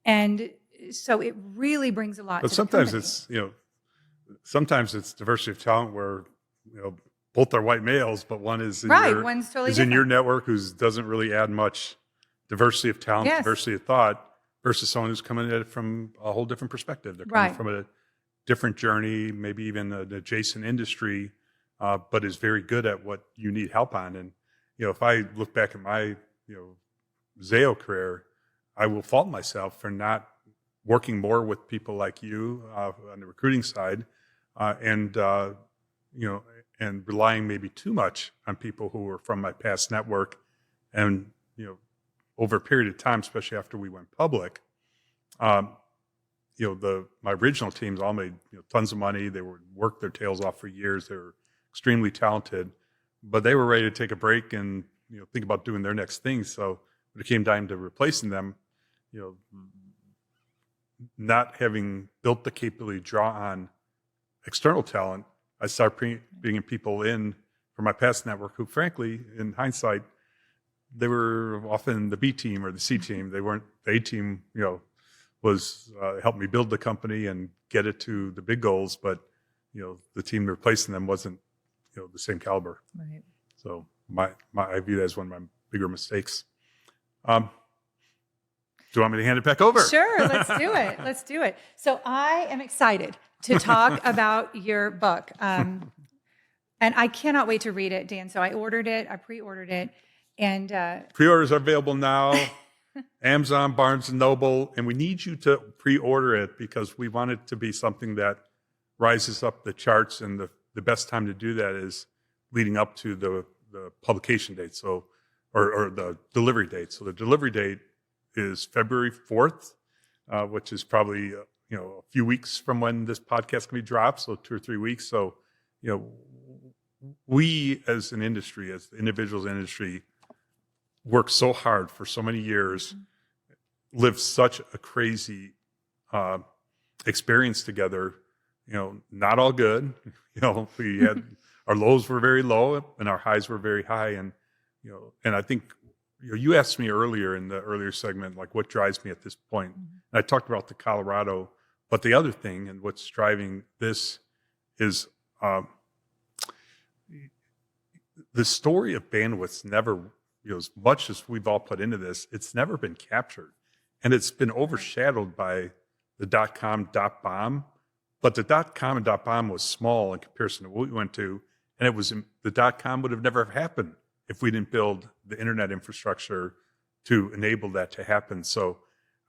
And so it really brings a lot. But sometimes it's, sometimes it's diversity of talent where, both are white males, but one is one's totally in your network who doesn't really add much diversity of talent, diversity of thought, versus someone who's coming at it from a whole different perspective. They're coming from a different journey, maybe even an adjacent industry, but is very good at what you need help on. And, if I look back at my, Zayo career, I will fault myself for not working more with people like you on the recruiting side, and relying maybe too much on people who were from my past network. And, over a period of time, especially after we went public, my original teams all made tons of money. They worked their tails off for years. They were extremely talented, but they were ready to take a break and think about doing their next thing. So when it came time to replacing them, not having built the capability to draw on external talent, I started bringing people in from my past network who, frankly, in hindsight, they were often the B team or the C team. They weren't the A team. Was helped me build the company and get it to the big goals, but the team replacing them wasn't the same caliber. Right. So I view that as one of my bigger mistakes. Do you want me to hand it back over? Sure, let's do it. So I am excited to talk about your book. And I cannot wait to read it, Dan. So I pre-ordered it. And pre-orders are available now. Amazon, Barnes & Noble. And we need you to pre-order it because we want it to be something that rises up the charts. And the best time to do that is leading up to the publication date. So, or the delivery date. So the delivery date is February 4th. which is probably a few weeks from when this podcast can be dropped, so 2 or 3 weeks. So, we as an industry, as individuals in the industry, work so hard for so many years, lived such a crazy experience together. Not all good. We had our lows were very low and our highs were very high, and and I think you asked me earlier in the earlier segment, like what drives me at this point. And I talked about the Colorado, but the other thing and what's driving this is the story of bandwidth's never, as much as we've all put into this, it's never been captured, and it's been overshadowed by the .com .bomb. But the .com and .bomb was small in comparison to what we went to, and it was the .com would have never happened if we didn't build the internet infrastructure to enable that to happen. So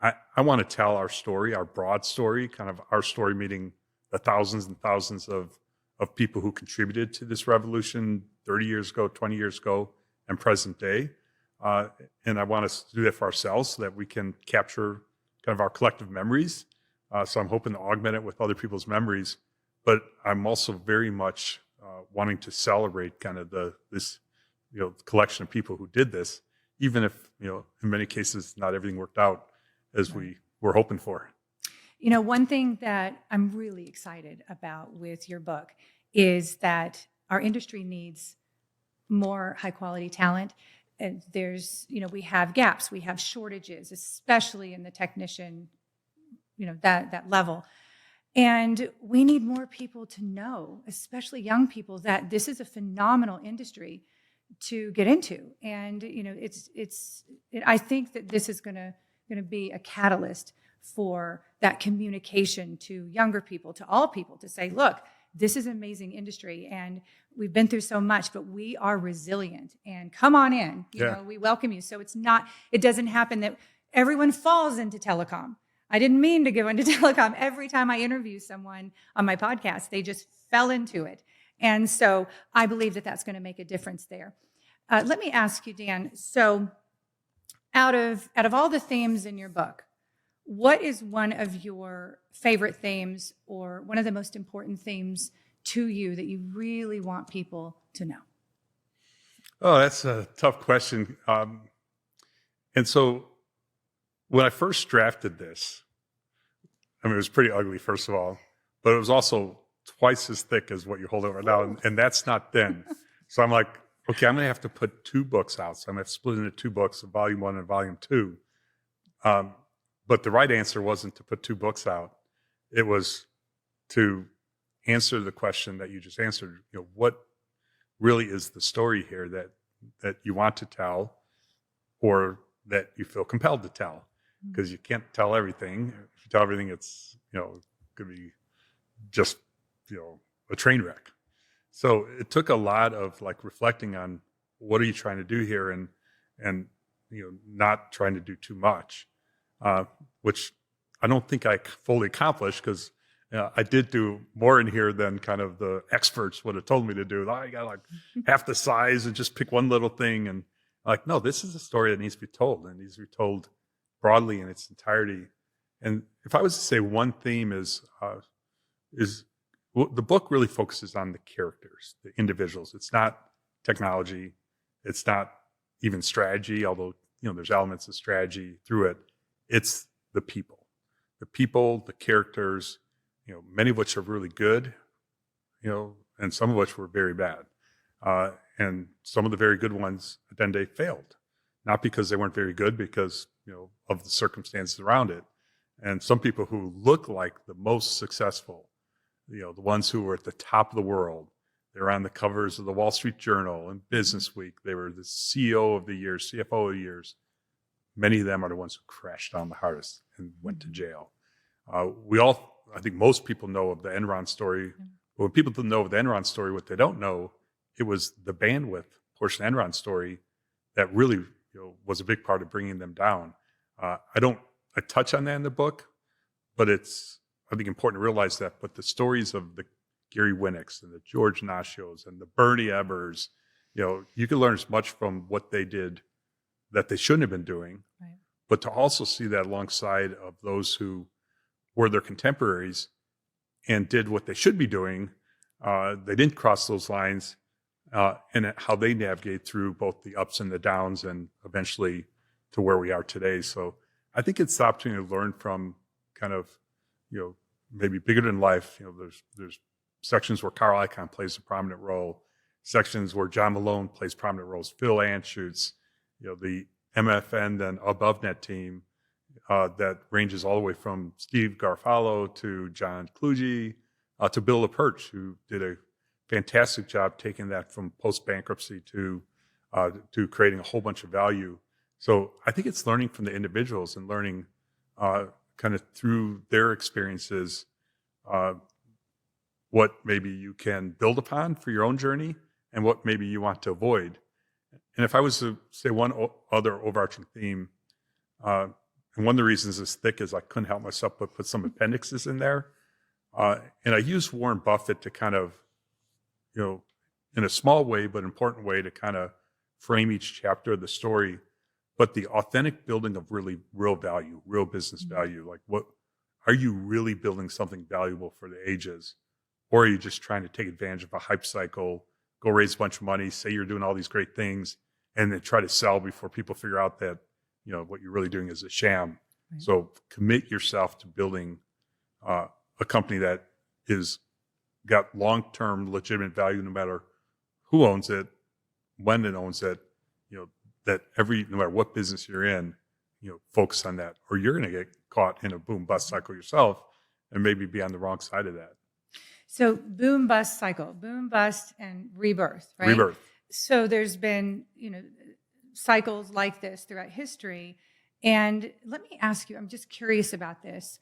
I want to tell our story, our broad story, kind of our story meeting the thousands and thousands of people who contributed to this revolution 30 years ago, 20 years ago, and present day. And I want us to do that for ourselves so that we can capture kind of our collective memories. So I'm hoping to augment it with other people's memories. But I'm also very much wanting to celebrate kind of this collection of people who did this, even if, in many cases, not everything worked out as we were hoping for. One thing that I'm really excited about with your book is that our industry needs more high quality talent. And there's, we have gaps, we have shortages, especially in the technician, that level. And we need more people to know, especially young people, that this is a phenomenal industry to get into. And, I think that this is going to be a catalyst for that communication to younger people, to all people, to say, look, this is an amazing industry and we've been through so much, but we are resilient and come on in, we welcome you. So it doesn't happen that everyone falls into telecom. I didn't mean to go into telecom. Every time I interview someone on my podcast, they just fell into it. And so I believe that that's going to make a difference there. Let me ask you, Dan, so out of all the themes in your book, what is one of your favorite themes or one of the most important themes to you that you really want people to know? Oh, that's a tough question. And so when I first drafted this, it was pretty ugly, first of all, but it was also twice as thick as what you hold over now, and that's not thin. So I'm like, okay, I'm going to have to put 2 books out. So I'm going to have to split into 2 books, volume 1 and volume 2. But the right answer wasn't to put 2 books out. It was to answer the question that you just answered. What really is the story here that you want to tell or that you feel compelled to tell? Because you can't tell everything. If you tell everything, it's, could be just, a train wreck. So it took a lot of reflecting on what are you trying to do here and not trying to do too much, which I don't think I fully accomplished because I did do more in here than kind of the experts would have told me to do. I got half the size and just pick one little thing. And no, this is a story that needs to be told and needs to be told broadly in its entirety. And if I was to say one theme is the book really focuses on the characters, the individuals. It's not technology. It's not even strategy, although, there's elements of strategy through it. It's the people, the characters, many of which are really good, and some of which were very bad. And some of the very good ones at the end of the day failed, not because they weren't very good, because, of the circumstances around it. And some people who look like the most successful, the ones who were at the top of the world, they were on the covers of the Wall Street Journal and Business Week. They were the CEO of the year, CFO of the years. Many of them are the ones who crashed down the hardest and went to jail. I think most people know of the Enron story. But when people know of the Enron story, what they don't know, it was the bandwidth portion of the Enron story that really was a big part of bringing them down. I touch on that in the book, but it's, I think, important to realize that. But the stories of the Gary Winnecks and the George Nashios and the Bernie Ebbers, you can learn as much from what they did that they shouldn't have been doing. Right. but to also see that alongside of those who were their contemporaries and did what they should be doing. They didn't cross those lines, and how they navigate through both the ups and the downs and eventually to where we are today. So I think it's the opportunity to learn from kind of, maybe bigger than life. There's sections where Carl Icahn plays a prominent role, sections where John Malone plays prominent roles, Phil Anschutz, the MFN and AboveNet team that ranges all the way from Steve Garofalo to John Kluge to Bill LaPerch, who did a fantastic job taking that from post-bankruptcy to creating a whole bunch of value. So I think it's learning from the individuals and learning kind of through their experiences what maybe you can build upon for your own journey and what maybe you want to avoid. And if I was to say one other overarching theme, and one of the reasons it's thick is I couldn't help myself but put some appendixes in there. And I used Warren Buffett to kind of, in a small way, but important way to kind of frame each chapter of the story, but the authentic building of really real value, real business value. Like, what are you really building something valuable for the ages? Or are you just trying to take advantage of a hype cycle, go raise a bunch of money, say you're doing all these great things, and then try to sell before people figure out that, what you're really doing is a sham. Right. So commit yourself to building a company that is got long-term legitimate value, no matter who owns it, when it owns it, that no matter what business you're in, focus on that, or you're going to get caught in a boom bust cycle yourself and maybe be on the wrong side of that. So boom bust cycle, boom bust and rebirth, right? Rebirth. So there's been, cycles like this throughout history. And let me ask you, I'm just curious about this.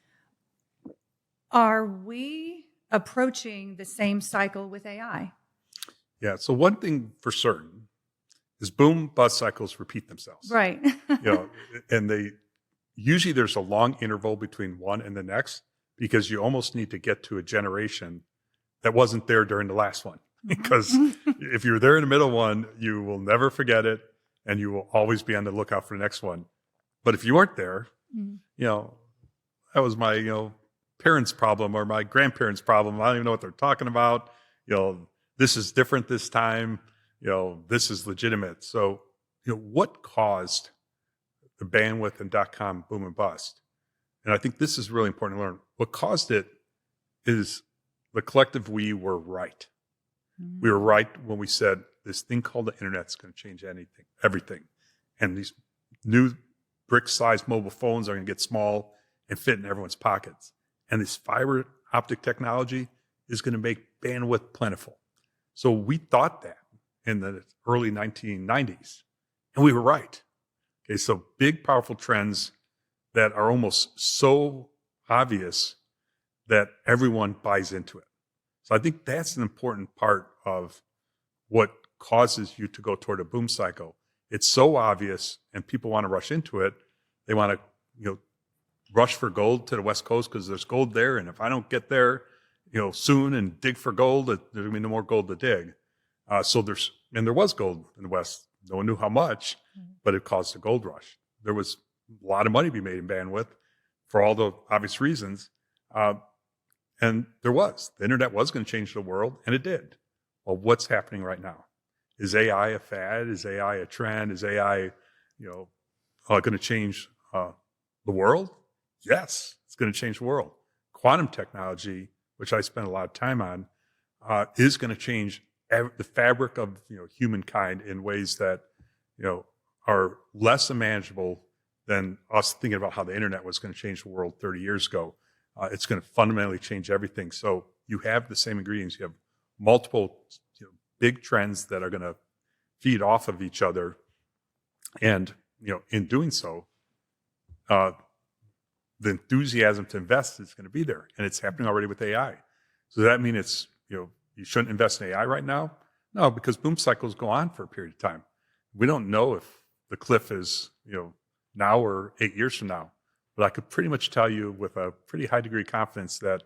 Are we approaching the same cycle with AI? Yeah. So one thing for certain is boom bust cycles repeat themselves. Right. And usually there's a long interval between one and the next, because you almost need to get to a generation that wasn't there during the last one. Because if you're there in the middle one, you will never forget it, and you will always be on the lookout for the next one. But if you weren't there, that was my parents' problem or my grandparents' problem. I don't even know what they're talking about. This is different this time. This is legitimate. So, what caused the bandwidth and .com boom and bust? And I think this is really important to learn. What caused it is the collective we were right. Mm-hmm. We were right when we said this thing called the internet is going to change everything. And these new brick-sized mobile phones are going to get small and fit in everyone's pockets. And this fiber optic technology is going to make bandwidth plentiful. So we thought that in the early 1990s, and we were right. Okay, so big, powerful trends that are almost so obvious that everyone buys into it. So I think that's an important part of what causes you to go toward a boom cycle. It's so obvious, and people want to rush into it. They want to, rush for gold to the West Coast because there's gold there, and if I don't get there, soon and dig for gold, there's going to be no more gold to dig. There was gold in the West. No one knew how much, but it caused a gold rush. There was a lot of money to be made in bandwidth for all the obvious reasons. And the internet was going to change the world, and it did. Well, what's happening right now? Is AI a fad? Is AI a trend? Is AI, going to change the world? Yes, it's going to change the world. Quantum technology, which I spend a lot of time on, is going to change the fabric of humankind in ways that are less unmanageable than us thinking about how the internet was going to change the world 30 years ago. It's going to fundamentally change everything. So you have the same ingredients. You have multiple big trends that are going to feed off of each other, and in doing so, the enthusiasm to invest is going to be there, and it's happening already with AI. So does that mean it's you shouldn't invest in AI right now? No, because boom cycles go on for a period of time. We don't know if the cliff is now or 8 years from now, but I could pretty much tell you with a pretty high degree of confidence that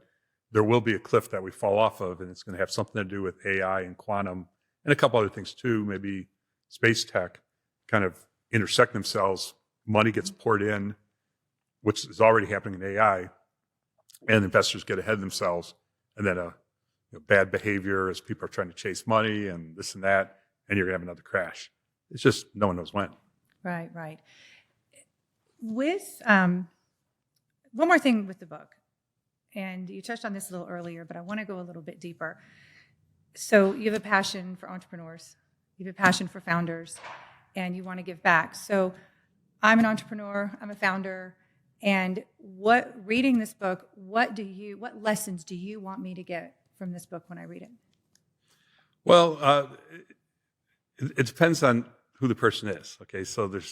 there will be a cliff that we fall off of, and it's going to have something to do with AI and quantum and a couple other things too. Maybe space tech kind of intersect themselves money gets poured in, which is already happening in AI, and investors get ahead of themselves, and then bad behavior as people are trying to chase money and this and that, and you're going to have another crash. It's just no one knows when. Right. With one more thing with the book, and you touched on this a little earlier, but I want to go a little bit deeper. So you have a passion for entrepreneurs, you have a passion for founders, and you want to give back. So I'm an entrepreneur, I'm a founder, and reading this book, what lessons do you want me to get from this book when I read it? Well, it depends on who the person is. Okay, so let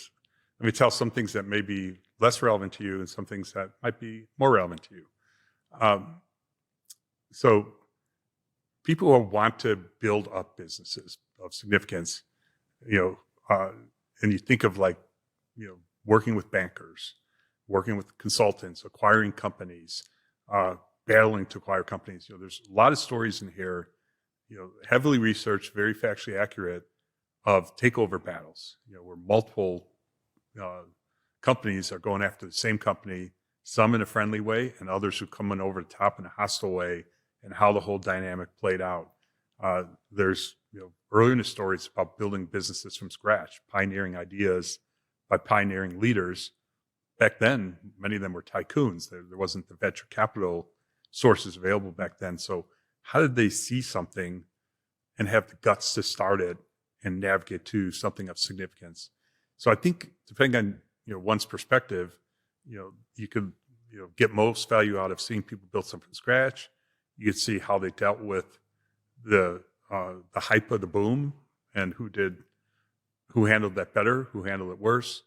me tell some things that may be less relevant to you and some things that might be more relevant to you. So people who want to build up businesses of significance, and you think of working with bankers, working with consultants, acquiring companies, battling to acquire companies. There's a lot of stories in here, heavily researched, very factually accurate, of takeover battles, where multiple companies are going after the same company, some in a friendly way and others who come in over the top in a hostile way, and how the whole dynamic played out. There's, earlier in the story, it's about building businesses from scratch, pioneering ideas by pioneering leaders. Back then, many of them were tycoons. There wasn't the venture capital sources available back then. So how did they see something and have the guts to start it and navigate to something of significance? So I think, depending on one's perspective, you could get most value out of seeing people build something from scratch. You could see how they dealt with the hype of the boom and who handled that better, who handled it worse,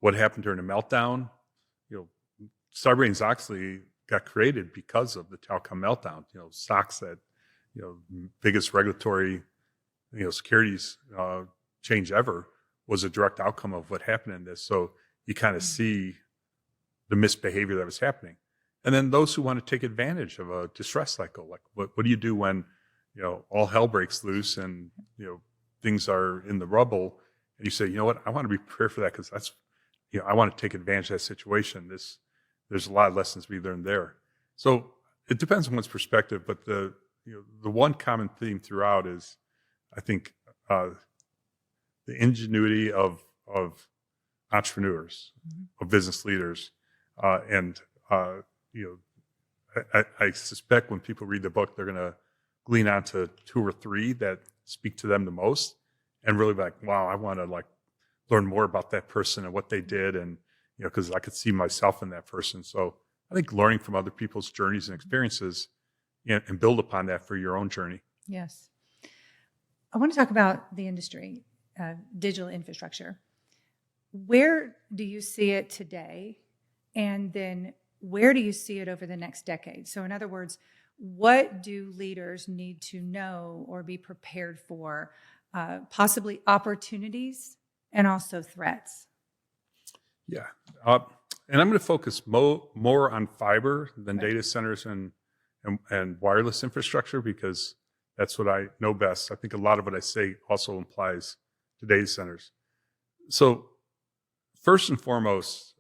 what happened during the meltdown. Sarbanes-Oxley got created because of the telecom meltdown. Stocks that biggest regulatory securities change ever was a direct outcome of what happened in this. So you kind of see the misbehavior that was happening. And then those who want to take advantage of a distress cycle, like what do you do when all hell breaks loose and things are in the rubble, and you say, what, I want to be prepared for that, because that's I want to take advantage of that situation. There's a lot of lessons to be learned there. So it depends on one's perspective, but the one common theme throughout is, I think, the ingenuity of entrepreneurs, of business leaders, and I suspect when people read the book, they're going to glean onto 2 or 3 that speak to them the most, and really be like, wow, I want to learn more about that person and what they did, and because I could see myself in that person. So I think learning from other people's journeys and experiences, and build upon that for your own journey. Yes. I want to talk about the industry, digital infrastructure. Where do you see it today? And then where do you see it over the next decade? So in other words, what do leaders need to know or be prepared for? Possibly opportunities and also threats. Yeah. And I'm going to focus more on fiber than Right. data centers and wireless infrastructure, because that's what I know best. I think a lot of what I say also applies to data centers. So first and foremost,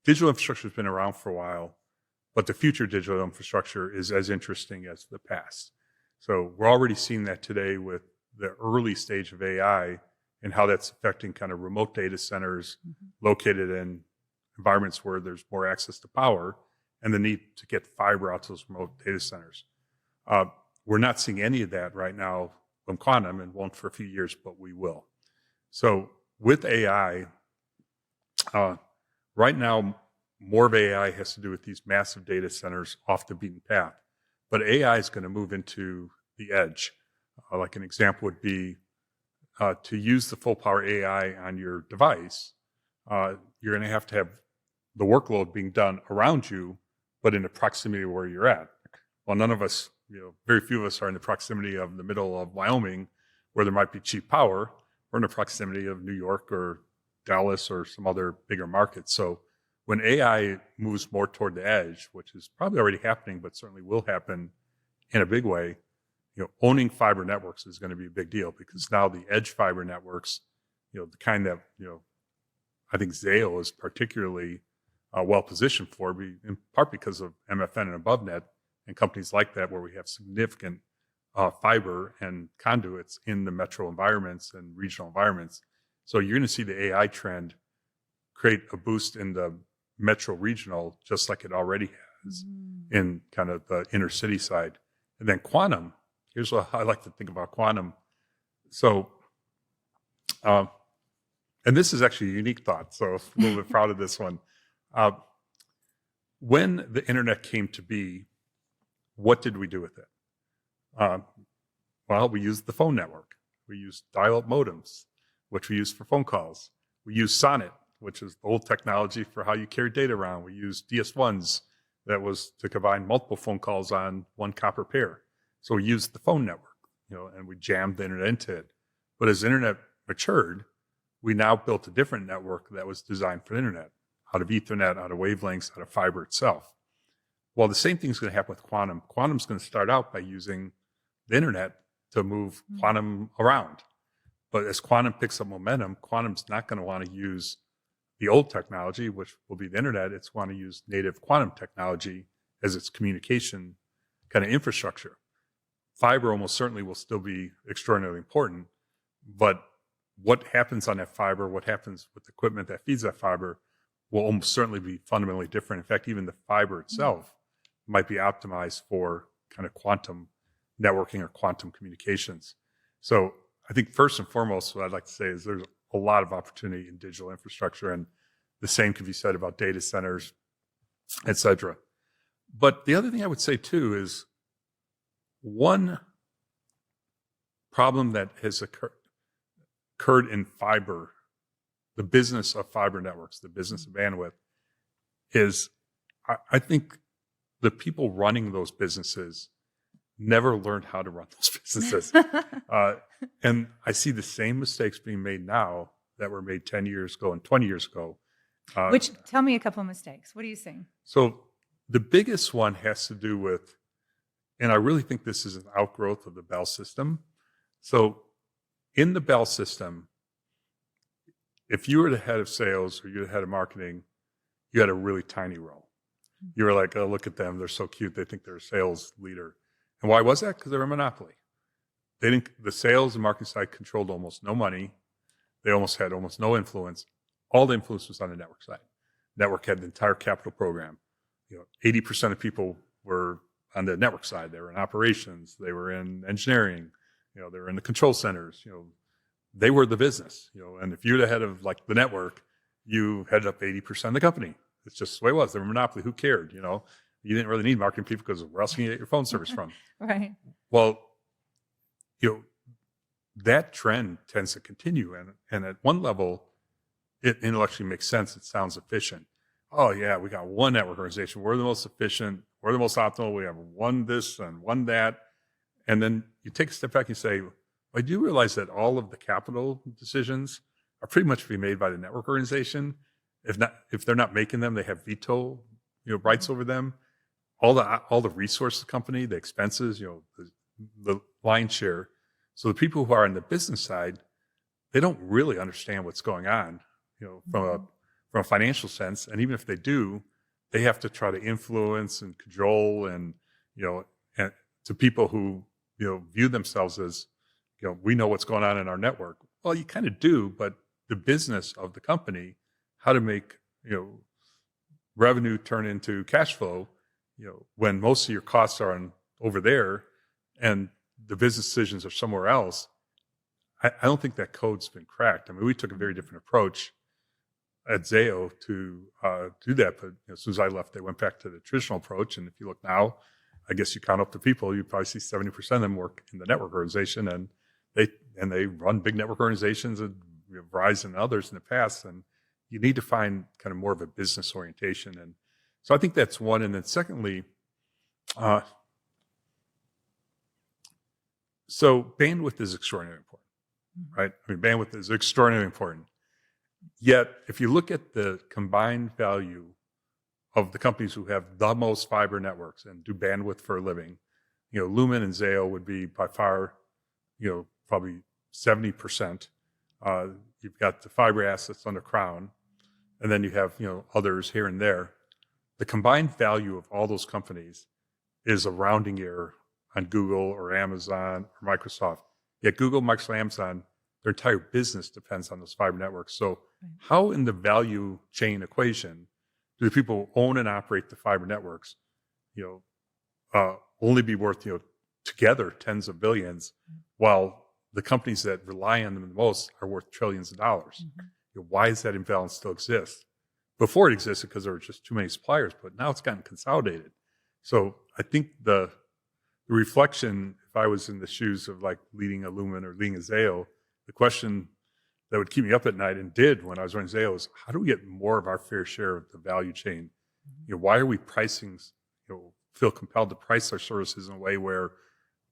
digital infrastructure has been around for a while, but the future digital infrastructure is as interesting as the past. So we're already seeing that today with the early stage of AI and how that's affecting kind of remote data centers located in environments where there's more access to power and the need to get fiber out to those remote data centers. We're not seeing any of that right now from quantum, and won't for a few years, but we will. So with AI, right now, more of AI has to do with these massive data centers off the beaten path. But AI is going to move into the edge. Like an example would be to use the full power AI on your device, you're going to have the workload being done around you, but in the proximity where you're at. Well, none of us, very few of us are in the proximity of the middle of Wyoming, where there might be cheap power. We're in the proximity of New York or Dallas or some other bigger market. So when AI moves more toward the edge, which is probably already happening, but certainly will happen in a big way, owning fiber networks is going to be a big deal, because now the edge fiber networks the kind that, I think Zayo is particularly well positioned for, in part because of MFN and AboveNet and companies like that, where we have significant fiber and conduits in the metro environments and regional environments. So you're going to see the AI trend create a boost in the metro regional, just like it already has in kind of the inner city side. And then quantum, here's what I like to think about quantum. So, and this is actually a unique thought, so I'm a little bit proud of this one. When the internet came to be, what did we do with it? Well, we used the phone network. We used dial-up modems, which we used for phone calls. We used Sonnet, which is the old technology for how you carry data around. We used DS1s, that was to combine multiple phone calls on one copper pair. So we used the phone network, and we jammed the internet into it. But as the internet matured, we now built a different network that was designed for the internet, out of Ethernet, out of wavelengths, out of fiber itself. Well, the same thing is going to happen with quantum. Quantum's going to start out by using the internet to move quantum around. But as quantum picks up momentum, quantum's not going to want to use the old technology, which will be the internet. It's want to use native quantum technology as its communication kind of infrastructure. Fiber almost certainly will still be extraordinarily important, but what happens on that fiber, what happens with the equipment that feeds that fiber, will almost certainly be fundamentally different. In fact, even the fiber itself might be optimized for kind of quantum networking or quantum communications. So I think first and foremost, what I'd like to say is there's a lot of opportunity in digital infrastructure, and the same can be said about data centers, et cetera. But the other thing I would say too is one problem that has occurred in fiber, the business of fiber networks, the business of bandwidth, is I think the people running those businesses never learned how to run those businesses. And I see the same mistakes being made now that were made 10 years ago and 20 years ago. Tell me a couple of mistakes. What are you saying? So the biggest one has to do with, and I really think this is an outgrowth of the Bell system. So in the Bell system, if you were the head of sales or you were the head of marketing, you had a really tiny role. You were like, oh, look at them. They're so cute. They think they're a sales leader. And why was that? Because they were a monopoly. The sales and marketing side controlled almost no money. They almost had almost no influence. All the influence was on the network side. Network had the entire capital program. 80% of people were on the network side. They were in operations. They were in engineering. They were in the control centers. They were the business. And if you're the head of like the network, you headed up 80% of the company. It's just the way it was. They were a monopoly. Who cared? You didn't really need marketing people because where else can you get your phone service from? Right. Well, that trend tends to continue. And at one level, it intellectually makes sense. It sounds efficient. Oh, yeah, we got one network organization. We're the most efficient. We're the most optimal. We have one this and one that. And then you take a step back and you say, well, I do realize that all of the capital decisions are pretty much being made by the network organization. If they're not making them, they have veto, rights over them. All the resources of the company, the expenses, the lion's share. So the people who are on the business side, they don't really understand what's going on, from a financial sense. And even if they do, they have to try to influence and cajole and to people who view themselves as we know what's going on in our network. Well, you kind of do, but the business of the company, how to make revenue turn into cash flow, when most of your costs are over there and the business decisions are somewhere else, I don't think that code's been cracked. I mean, we took a very different approach at Zayo to do that, but as soon as I left, they went back to the traditional approach. And if you look now, I guess you count up the people, you probably see 70% of them work in the network organization, and they run big network organizations, and Verizon and others in the past. And you need to find kind of more of a business orientation. And so I think that's one. And then secondly, so bandwidth is extraordinarily important, right? I mean, bandwidth is extraordinarily important. Yet, if you look at the combined value of the companies who have the most fiber networks and do bandwidth for a living, Lumen and Zayo would be by far, probably 70%. you've got the fiber assets under Crown, and then you have, others here and there. The combined value of all those companies is a rounding error on Google or Amazon or Microsoft. Yet Google, Microsoft, Amazon, their entire business depends on those fiber networks. So how in the value chain equation do the people who own and operate the fiber networks, only be worth, together tens of billions, while the companies that rely on them the most are worth trillions of dollars? Why does that imbalance still exist? Before it existed because there were just too many suppliers, but now it's gotten consolidated. So I think the reflection, if I was in the shoes of like leading a Lumen or leading a Zayo, the question that would keep me up at night, and did when I was running Zayo, is how do we get more of our fair share of the value chain? Why are we pricing, feel compelled to price our services in a way where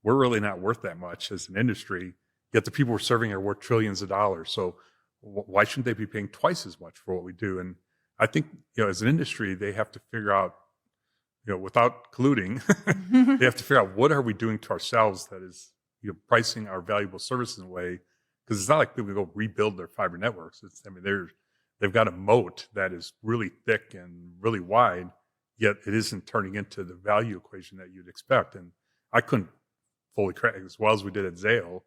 we're really not worth that much as an industry, yet the people we're serving are worth trillions of dollars. So why shouldn't they be paying twice as much for what we do? And I think, as an industry, they have to figure out, without colluding, they have to figure out what are we doing to ourselves that is, pricing our valuable services in a way, because it's not like people go rebuild their fiber networks. They've got a moat that is really thick and really wide, yet it isn't turning into the value equation that you'd expect. And I couldn't fully crack, as well as we did at Zayo,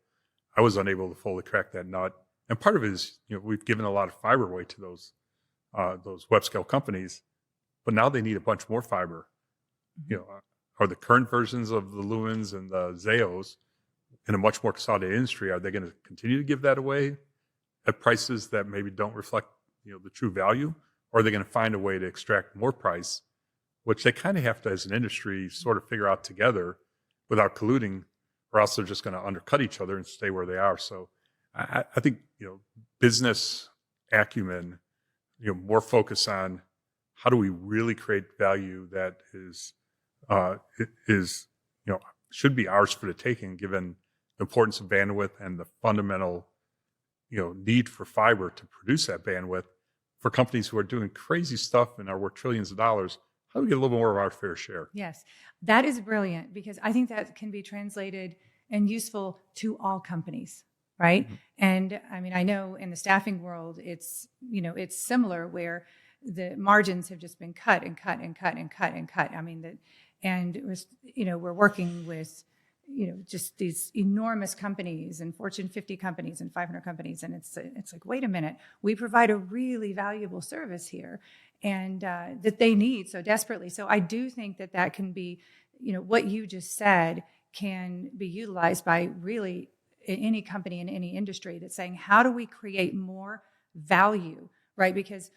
I was unable to fully crack that nut. And part of it is, we've given a lot of fiber away to those web scale companies, but now they need a bunch more fiber. Are the current versions of the Lumens and the Zayos in a much more consolidated industry, are they going to continue to give that away at prices that maybe don't reflect, the true value? Or are they going to find a way to extract more price, which they kind of have to, as an industry, sort of figure out together without colluding, or else they're just going to undercut each other and stay where they are. So I think, business acumen, more focus on how do we really create value that is, should be ours for the taking, given the importance of bandwidth and the fundamental, need for fiber to produce that bandwidth for companies who are doing crazy stuff and are worth trillions of dollars. How do we get a little more of our fair share? Yes, that is brilliant, because I think that can be translated and useful to all companies, right? And I mean, I know in the staffing world, it's similar, where the margins have just been cut and cut and cut and cut and cut. I mean, and it was, we're working with, just these enormous companies and Fortune 50 companies and 500 companies. And it's like, wait a minute, we provide a really valuable service here, and that they need so desperately. So I do think that can be, what you just said can be utilized by really any company in any industry that's saying, how do we create more value, right? Because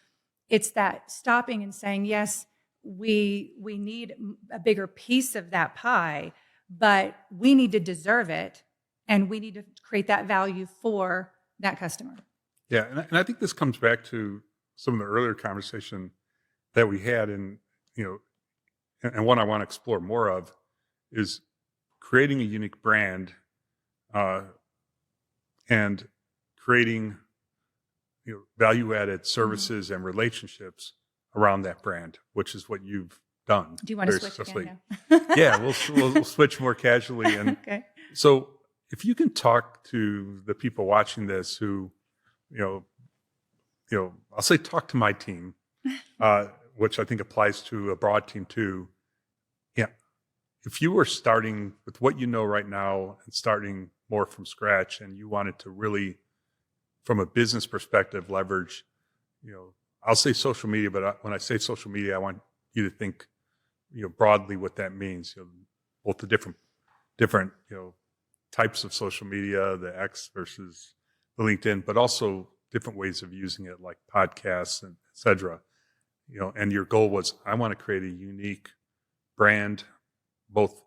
it's that stopping and saying, yes, we need a bigger piece of that pie, but we need to deserve it, and we need to create that value for that customer. Yeah, and I think this comes back to some of the earlier conversation that we had, and and one I want to explore more of is creating a unique brand, and creating value-added services and relationships around that brand, which is what you've done. Do you want to switch again now? Yeah, we'll switch more casually. And okay. So if you can talk to the people watching this who, I'll say talk to my team, which I think applies to a broad team too. Yeah, if you were starting with what you know right now and starting more from scratch, and you wanted to really, from a business perspective, leverage, I'll say social media, but when I say social media, I want you to think, broadly what that means. Both the different, types of social media, the X versus the LinkedIn, but also different ways of using it, like podcasts and et cetera. And your goal was, I want to create a unique brand, both,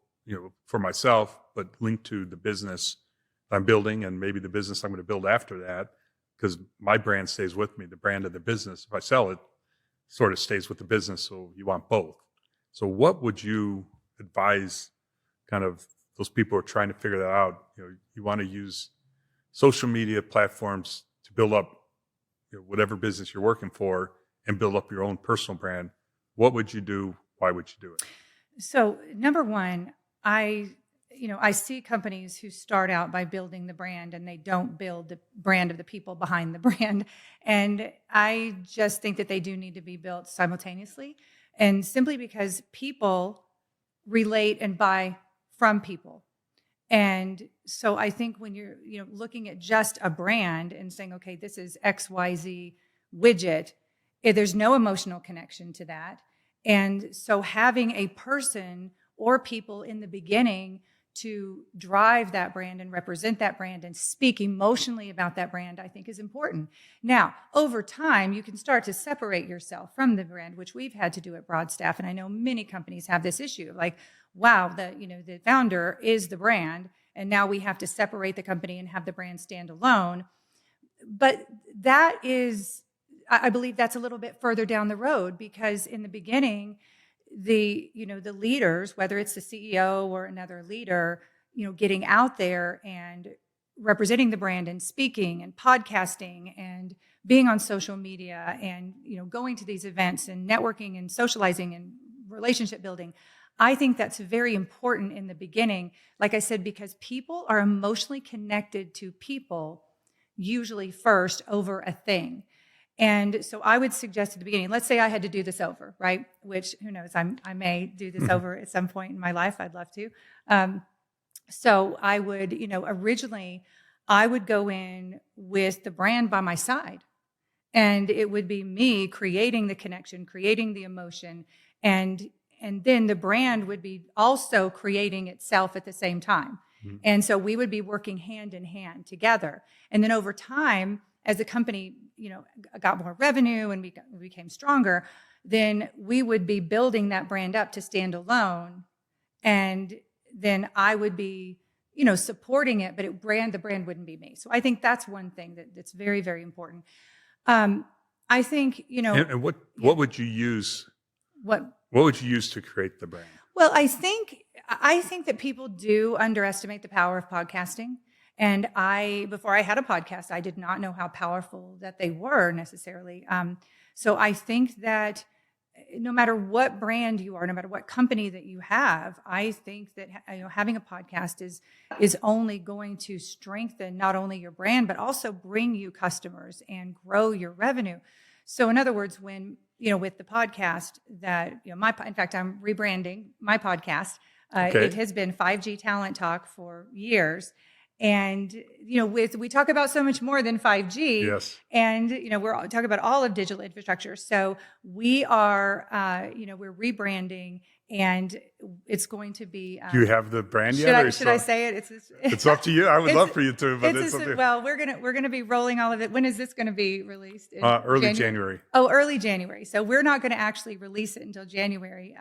for myself, but linked to the business I'm building, and maybe the business I'm going to build after that, because my brand stays with me. The brand of the business, if I sell it, sort of stays with the business. So you want both. So what would you advise kind of those people who are trying to figure that out? You want to use social media platforms to build up whatever business you're working for and build up your own personal brand. What would you do? Why would you do it? So number one, I see companies who start out by building the brand and they don't build the brand of the people behind the brand. And I just think that they do need to be built simultaneously. And simply because people relate and buy from people. And so I think when you're, looking at just a brand and saying, okay, this is XYZ widget, there's no emotional connection to that. And so having a person or people in the beginning to drive that brand and represent that brand and speak emotionally about that brand, I think is important. Now, over time, you can start to separate yourself from the brand, which we've had to do at Broadstaff. And I know many companies have this issue of like, wow, the founder is the brand, and now we have to separate the company and have the brand stand alone. But that is, I believe that's a little bit further down the road, because in the beginning, the leaders, whether it's the CEO or another leader, getting out there and representing the brand and speaking and podcasting and being on social media and, going to these events and networking and socializing and relationship building. I think that's very important in the beginning, like I said, because people are emotionally connected to people usually first over a thing. And so I would suggest at the beginning, let's say I had to do this over, right? Which, who knows, I may do this over at some point in my life. I'd love to. So I would, originally I would go in with the brand by my side, and it would be me creating the connection, creating the emotion, and then the brand would be also creating itself at the same time. Mm-hmm. And so we would be working hand in hand together. And then over time, as the company, got more revenue and we became stronger, then we would be building that brand up to stand alone. And then I would be, supporting it, but the brand wouldn't be me. So I think that's one thing that's very, very important. I think, And what would you use? What would you use to create the brand? Well, I think that people do underestimate the power of podcasting. And before I had a podcast, I did not know how powerful that they were necessarily. So I think that no matter what brand you are, no matter what company that you have, I think that having a podcast is only going to strengthen not only your brand, but also bring you customers and grow your revenue. So in other words, when, with the podcast that, in fact, I'm rebranding my podcast. Okay. It has been 5G Talent Talk for years. And, we talk about so much more than 5G. Yes. And, we're talking about all of digital infrastructure. So we are, we're rebranding, and it's going to be. Do you have the brand yet? Should I say it? It's up to you. I would love for you to, but it's up to you. Well, we're gonna be rolling all of it. When is this going to be released? Early January. Oh, early January. So we're not going to actually release it until January.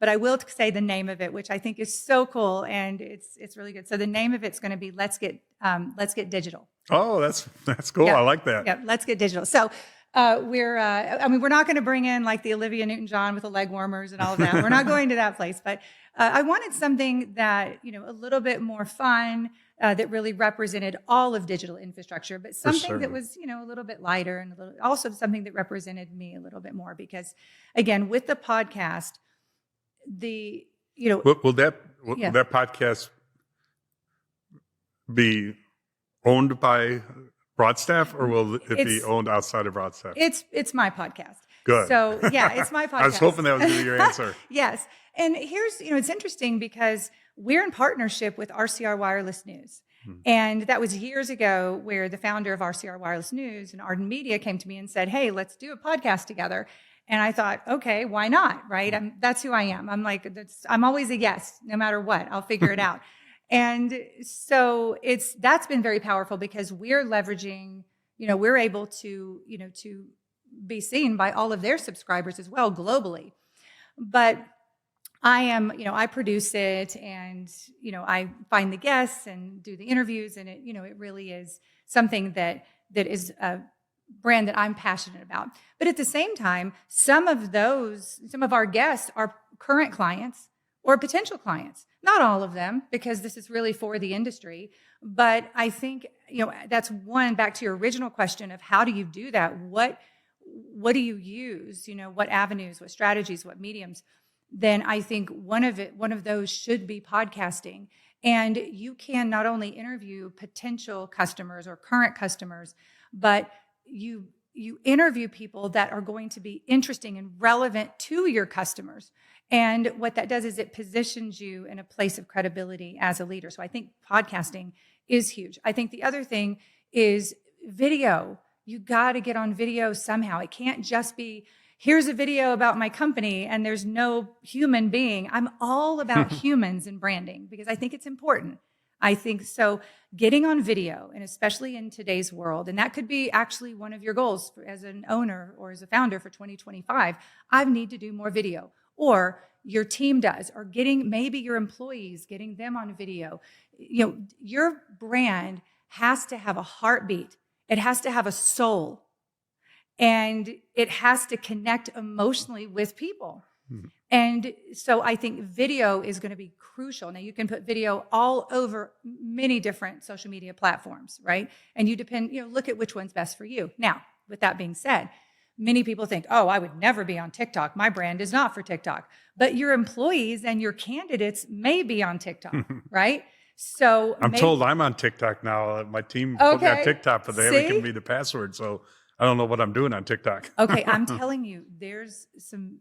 But I will say the name of it, which I think is so cool, and it's really good. So the name of it's going to be Let's Get Digital. Oh, that's cool. Yeah. I like that. Yeah, Let's Get Digital. So we're not going to bring in like the Olivia Newton-John with the leg warmers and all of that. We're not going to that place, but I wanted something that, a little bit more fun, that really represented all of digital infrastructure, but something that was, a little bit lighter and also something that represented me a little bit more, because again, with the podcast, will that podcast be owned by Broadstaff, or will it be owned outside of Broadstaff? It's my podcast. Good. So yeah, it's my podcast. I was hoping that was going to be your answer. Yes. And here's, it's interesting because we're in partnership with RCR Wireless News. And that was years ago, where the founder of RCR Wireless News and Arden Media came to me and said, hey, let's do a podcast together. And I thought, okay, why not? Right. That's who I am. I'm like, I'm always a yes, no matter what, I'll figure it out. And so that's been very powerful, because we're leveraging, we're able to, to be seen by all of their subscribers as well globally. But I am, I produce it, and, I find the guests and do the interviews, and it, it really is something that is a brand that I'm passionate about. But at the same time, some of our guests are current clients or potential clients. Not all of them, because this is really for the industry. But I think, that's one, back to your original question of how do you do that? What do you use? What avenues, what strategies, what mediums? Then I think one of those should be podcasting. And you can not only interview potential customers or current customers, but you interview people that are going to be interesting and relevant to your customers. And what that does is it positions you in a place of credibility as a leader. So I think podcasting is huge. I think the other thing is video. You got to get on video somehow. It can't just be, here's a video about my company and there's no human being. I'm all about humans in branding because I think it's important. I think so. Getting on video, and especially in today's world, and that could be actually one of your goals as an owner or as a founder for 2025. I need to do more video, or your team does, or maybe your employees, getting them on video. Your brand has to have a heartbeat. It has to have a soul, and it has to connect emotionally with people. And so I think video is going to be crucial. Now, you can put video all over many different social media platforms, right? And look at which one's best for you. Now, with that being said, many people think, oh, I would never be on TikTok. My brand is not for TikTok. But your employees and your candidates may be on TikTok, right? So I'm told I'm on TikTok now. My team put me on TikTok, but they haven't given me the password. So I don't know what I'm doing on TikTok. Okay, I'm telling you, there's some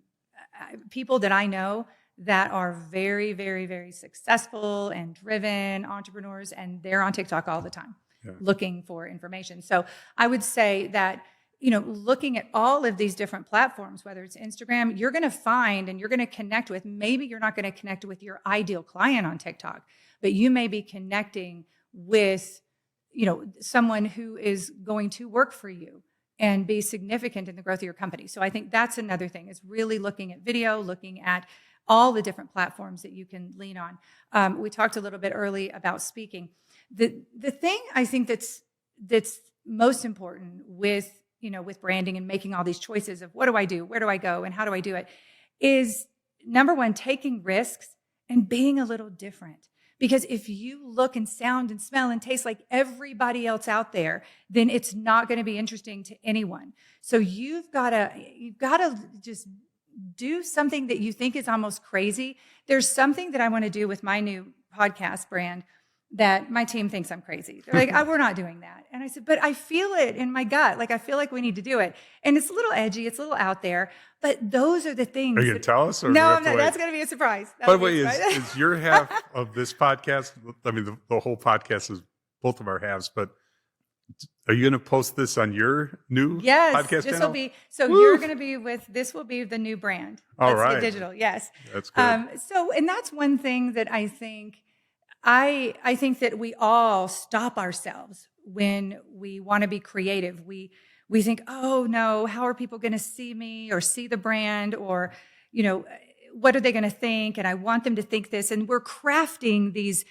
people that I know that are very, very, very successful and driven entrepreneurs, and they're on TikTok all the time looking for information. So I would say that, looking at all of these different platforms, whether it's Instagram, you're going to find and you're going to connect with, maybe you're not going to connect with your ideal client on TikTok, but you may be connecting with, someone who is going to work for you and be significant in the growth of your company. So I think that's another thing, is really looking at video, looking at all the different platforms that you can lean on. We talked a little bit early about speaking. The thing I think that's most important with branding and making all these choices of what do I do, where do I go, and how do I do it, is number one, taking risks and being a little different. Because if you look and sound and smell and taste like everybody else out there, then it's not going to be interesting to anyone. So you've got to just do something that you think is almost crazy. There's something that I want to do with my new podcast brand that my team thinks I'm crazy. They're like, we're not doing that. And I said, but I feel it in my gut. Like, I feel like we need to do it. And it's a little edgy. It's a little out there. But those are the things. Are you going to tell us? Or no, I'm not. That's going to be a surprise. By the way, is your half of this podcast, I mean, the whole podcast is both of our halves, but are you going to post this on your new podcast channel? You're going to be this will be the new brand. All Let's right. Get Digital. Yes. That's good. And that's one thing that I think, I think that we all stop ourselves when we want to be creative. We think, oh no, how are people going to see me or see the brand, or, what are they going to think? And I want them to think this. And we're crafting these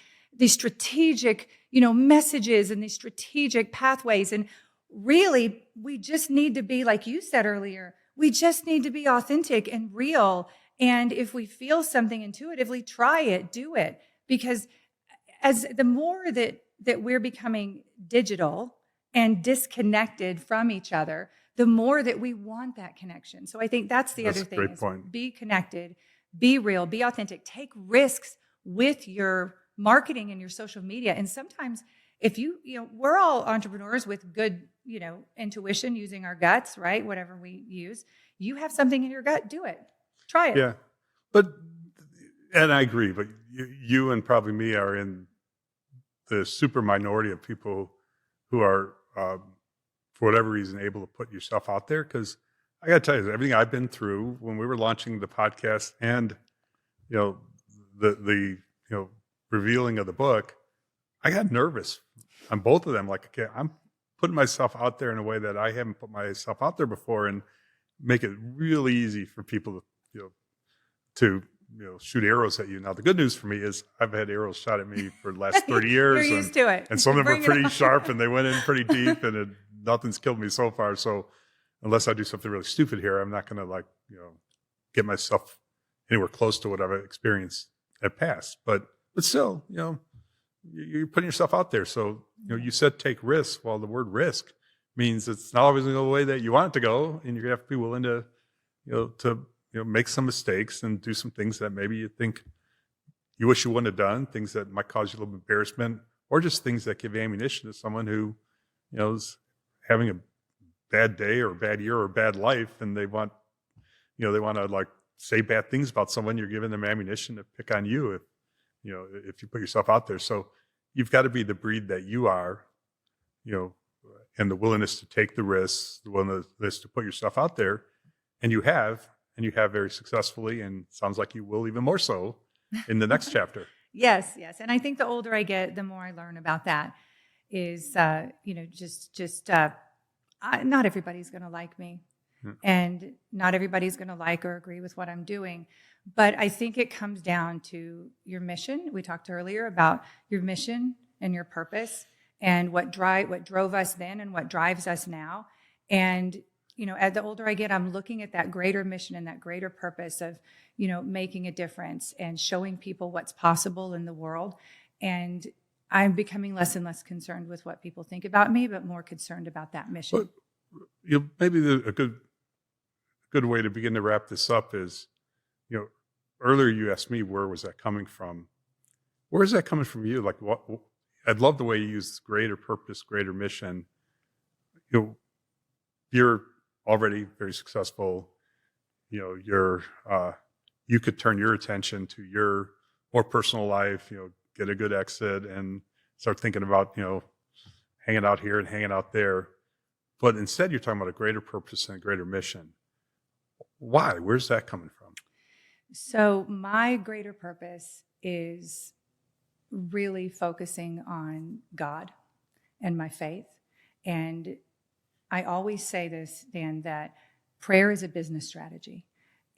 strategic, messages and these strategic pathways. And really, we just need to be, like you said earlier, we just need to be authentic and real. And if we feel something intuitively, try it, do it. Because as the more that we're becoming digital and disconnected from each other, the more that we want that connection. So I think that's the other thing. Great point. Be connected, be real, be authentic, take risks with your marketing and your social media. And sometimes if we're all entrepreneurs with good, intuition, using our guts, right? Whatever we use, you have something in your gut, do it. Try it. Yeah. And I agree, but you and probably me are in the super minority of people who are, for whatever reason, able to put yourself out there. Because I got to tell you, everything I've been through when we were launching the podcast and, the revealing of the book, I got nervous on both of them. Like, okay, I'm putting myself out there in a way that I haven't put myself out there before, and make it really easy for people to shoot arrows at you. Now, the good news for me is I've had arrows shot at me for the last 30 years. You're used to it. And some of them are pretty sharp, and they went in pretty deep, and nothing's killed me so far. So unless I do something really stupid here, I'm not going to get myself anywhere close to what I've experienced at past. But still, you're putting yourself out there. So, you said take risks. Well, the word risk means it's not always going to go the way that you want it to go. And you're going to have to be willing to, make some mistakes and do some things that maybe you think you wish you wouldn't have done, things that might cause you a little embarrassment, or just things that give ammunition to someone who, is having a bad day or a bad year or a bad life, and they want to like say bad things about someone. You're giving them ammunition to pick on you if you put yourself out there. So you've got to be the breed that you are, and the willingness to take the risks, the willingness to put yourself out there, and you have very successfully, and sounds like you will even more so in the next chapter. Yes. And I think the older I get, the more I learn about that. Is not everybody's going to like me, and not everybody's going to like or agree with what I'm doing. But I think it comes down to your mission. We talked earlier about your mission and your purpose, and what drove us then and what drives us now. And as the older I get, I'm looking at that greater mission and that greater purpose of making a difference and showing people what's possible in the world. And I'm becoming less and less concerned with what people think about me, but more concerned about that mission. But, maybe a good way to begin to wrap this up is, earlier you asked me, where was that coming from? Where is that coming from you? Like, what? I'd love the way you use greater purpose, greater mission. You're already very successful. You could turn your attention to your more personal life, get a good exit and start thinking about, hanging out here and hanging out there. But instead, you're talking about a greater purpose and a greater mission. Why? Where's that coming from? So my greater purpose is really focusing on God and my faith. And I always say this, Dan, that prayer is a business strategy.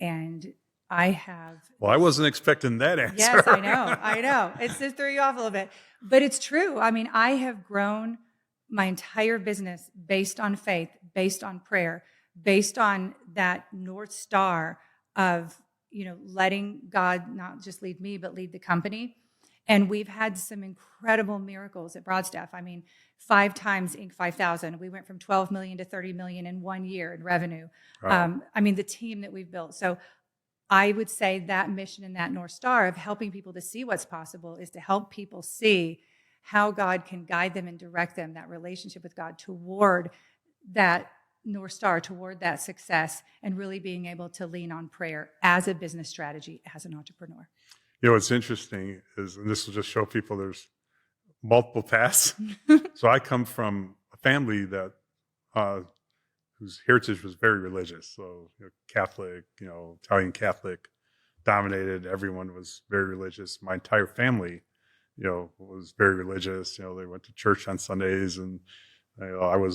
And I have... Well, I wasn't expecting that answer. Yes, I know. It just threw you off a little bit. But it's true. I mean, I have grown my entire business based on faith, based on prayer, based on that North Star of, letting God not just lead me, but lead the company. And we've had some incredible miracles at Broadstaff. I mean, 5 times Inc. 5000. We went from 12 million to 30 million in 1 year in revenue. Wow. The team that we've built. So I would say that mission and that North Star of helping people to see what's possible is to help people see how God can guide them and direct them, that relationship with God, toward that North Star, toward that success, and really being able to lean on prayer as a business strategy, as an entrepreneur. What's interesting is, and this will just show people there's multiple paths. So I come from a family that whose heritage was very religious. So Catholic, Italian Catholic dominated. Everyone was very religious. My entire family, was very religious. They went to church on Sundays, and I went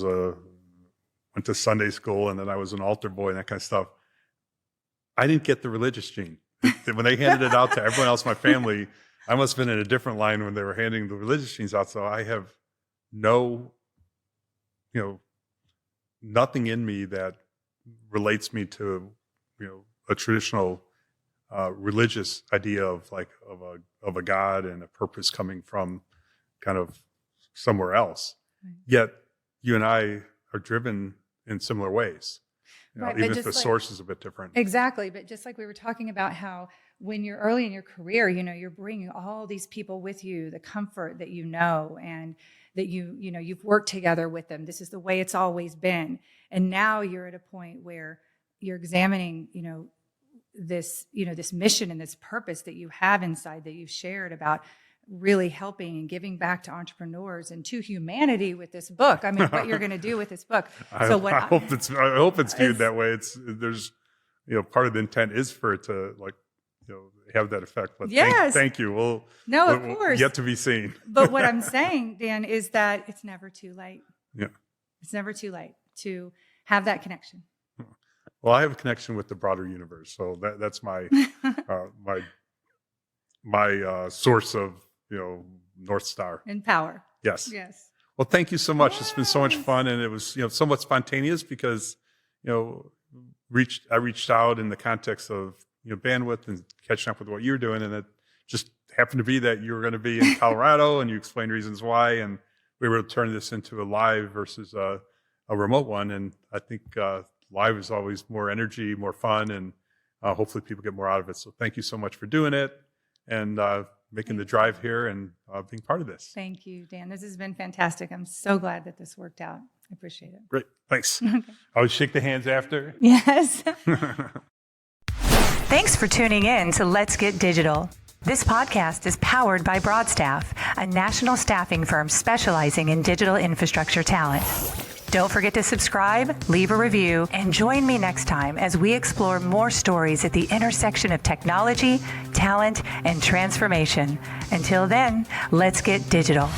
to Sunday school, and then I was an altar boy and that kind of stuff. I didn't get the religious gene. When they handed it out to everyone else in my family, I must have been in a different line when they were handing the religious genes out. So I have nothing in me that relates me to, a traditional religious idea of a God and a purpose coming from kind of somewhere else. Right. Yet you and I are driven in similar ways. Right, even if the source is a bit different. Exactly. But just like we were talking about how when you're early in your career, you're bringing all these people with you, the comfort that and that you've worked together with them. This is the way it's always been. And now you're at a point where you're examining, this mission and this purpose that you have inside that you've shared about really helping and giving back to entrepreneurs and to humanity with this book. I mean, what you're going to do with this book. I hope it's viewed that way. There's part of the intent is for it to have that effect. But yes. Thank you. Of course. Yet to be seen. But what I'm saying, Dan, is that it's never too late. Yeah. It's never too late to have that connection. Well, I have a connection with the broader universe, so that's my my source of North Star and power. Yes. Well, thank you so much. Yes. It's been so much fun, and it was somewhat spontaneous because I reached out in the context of bandwidth and catching up with what you're doing, and it just happened to be that you were going to be in Colorado, and you explained reasons why, and we were able to turn this into a live versus a remote one, and I think live is always more energy, more fun, and hopefully people get more out of it. So thank you so much for doing it. and making the drive here and being part of this. Thank you, Dan. This has been fantastic. I'm so glad that this worked out. I appreciate it. Great. Thanks. Okay. I would shake the hands after. Yes. Thanks for tuning in to Let's Get Digital. This podcast is powered by Broadstaff, a national staffing firm specializing in digital infrastructure talent. Don't forget to subscribe, leave a review, and join me next time as we explore more stories at the intersection of technology, talent, and transformation. Until then, let's get digital.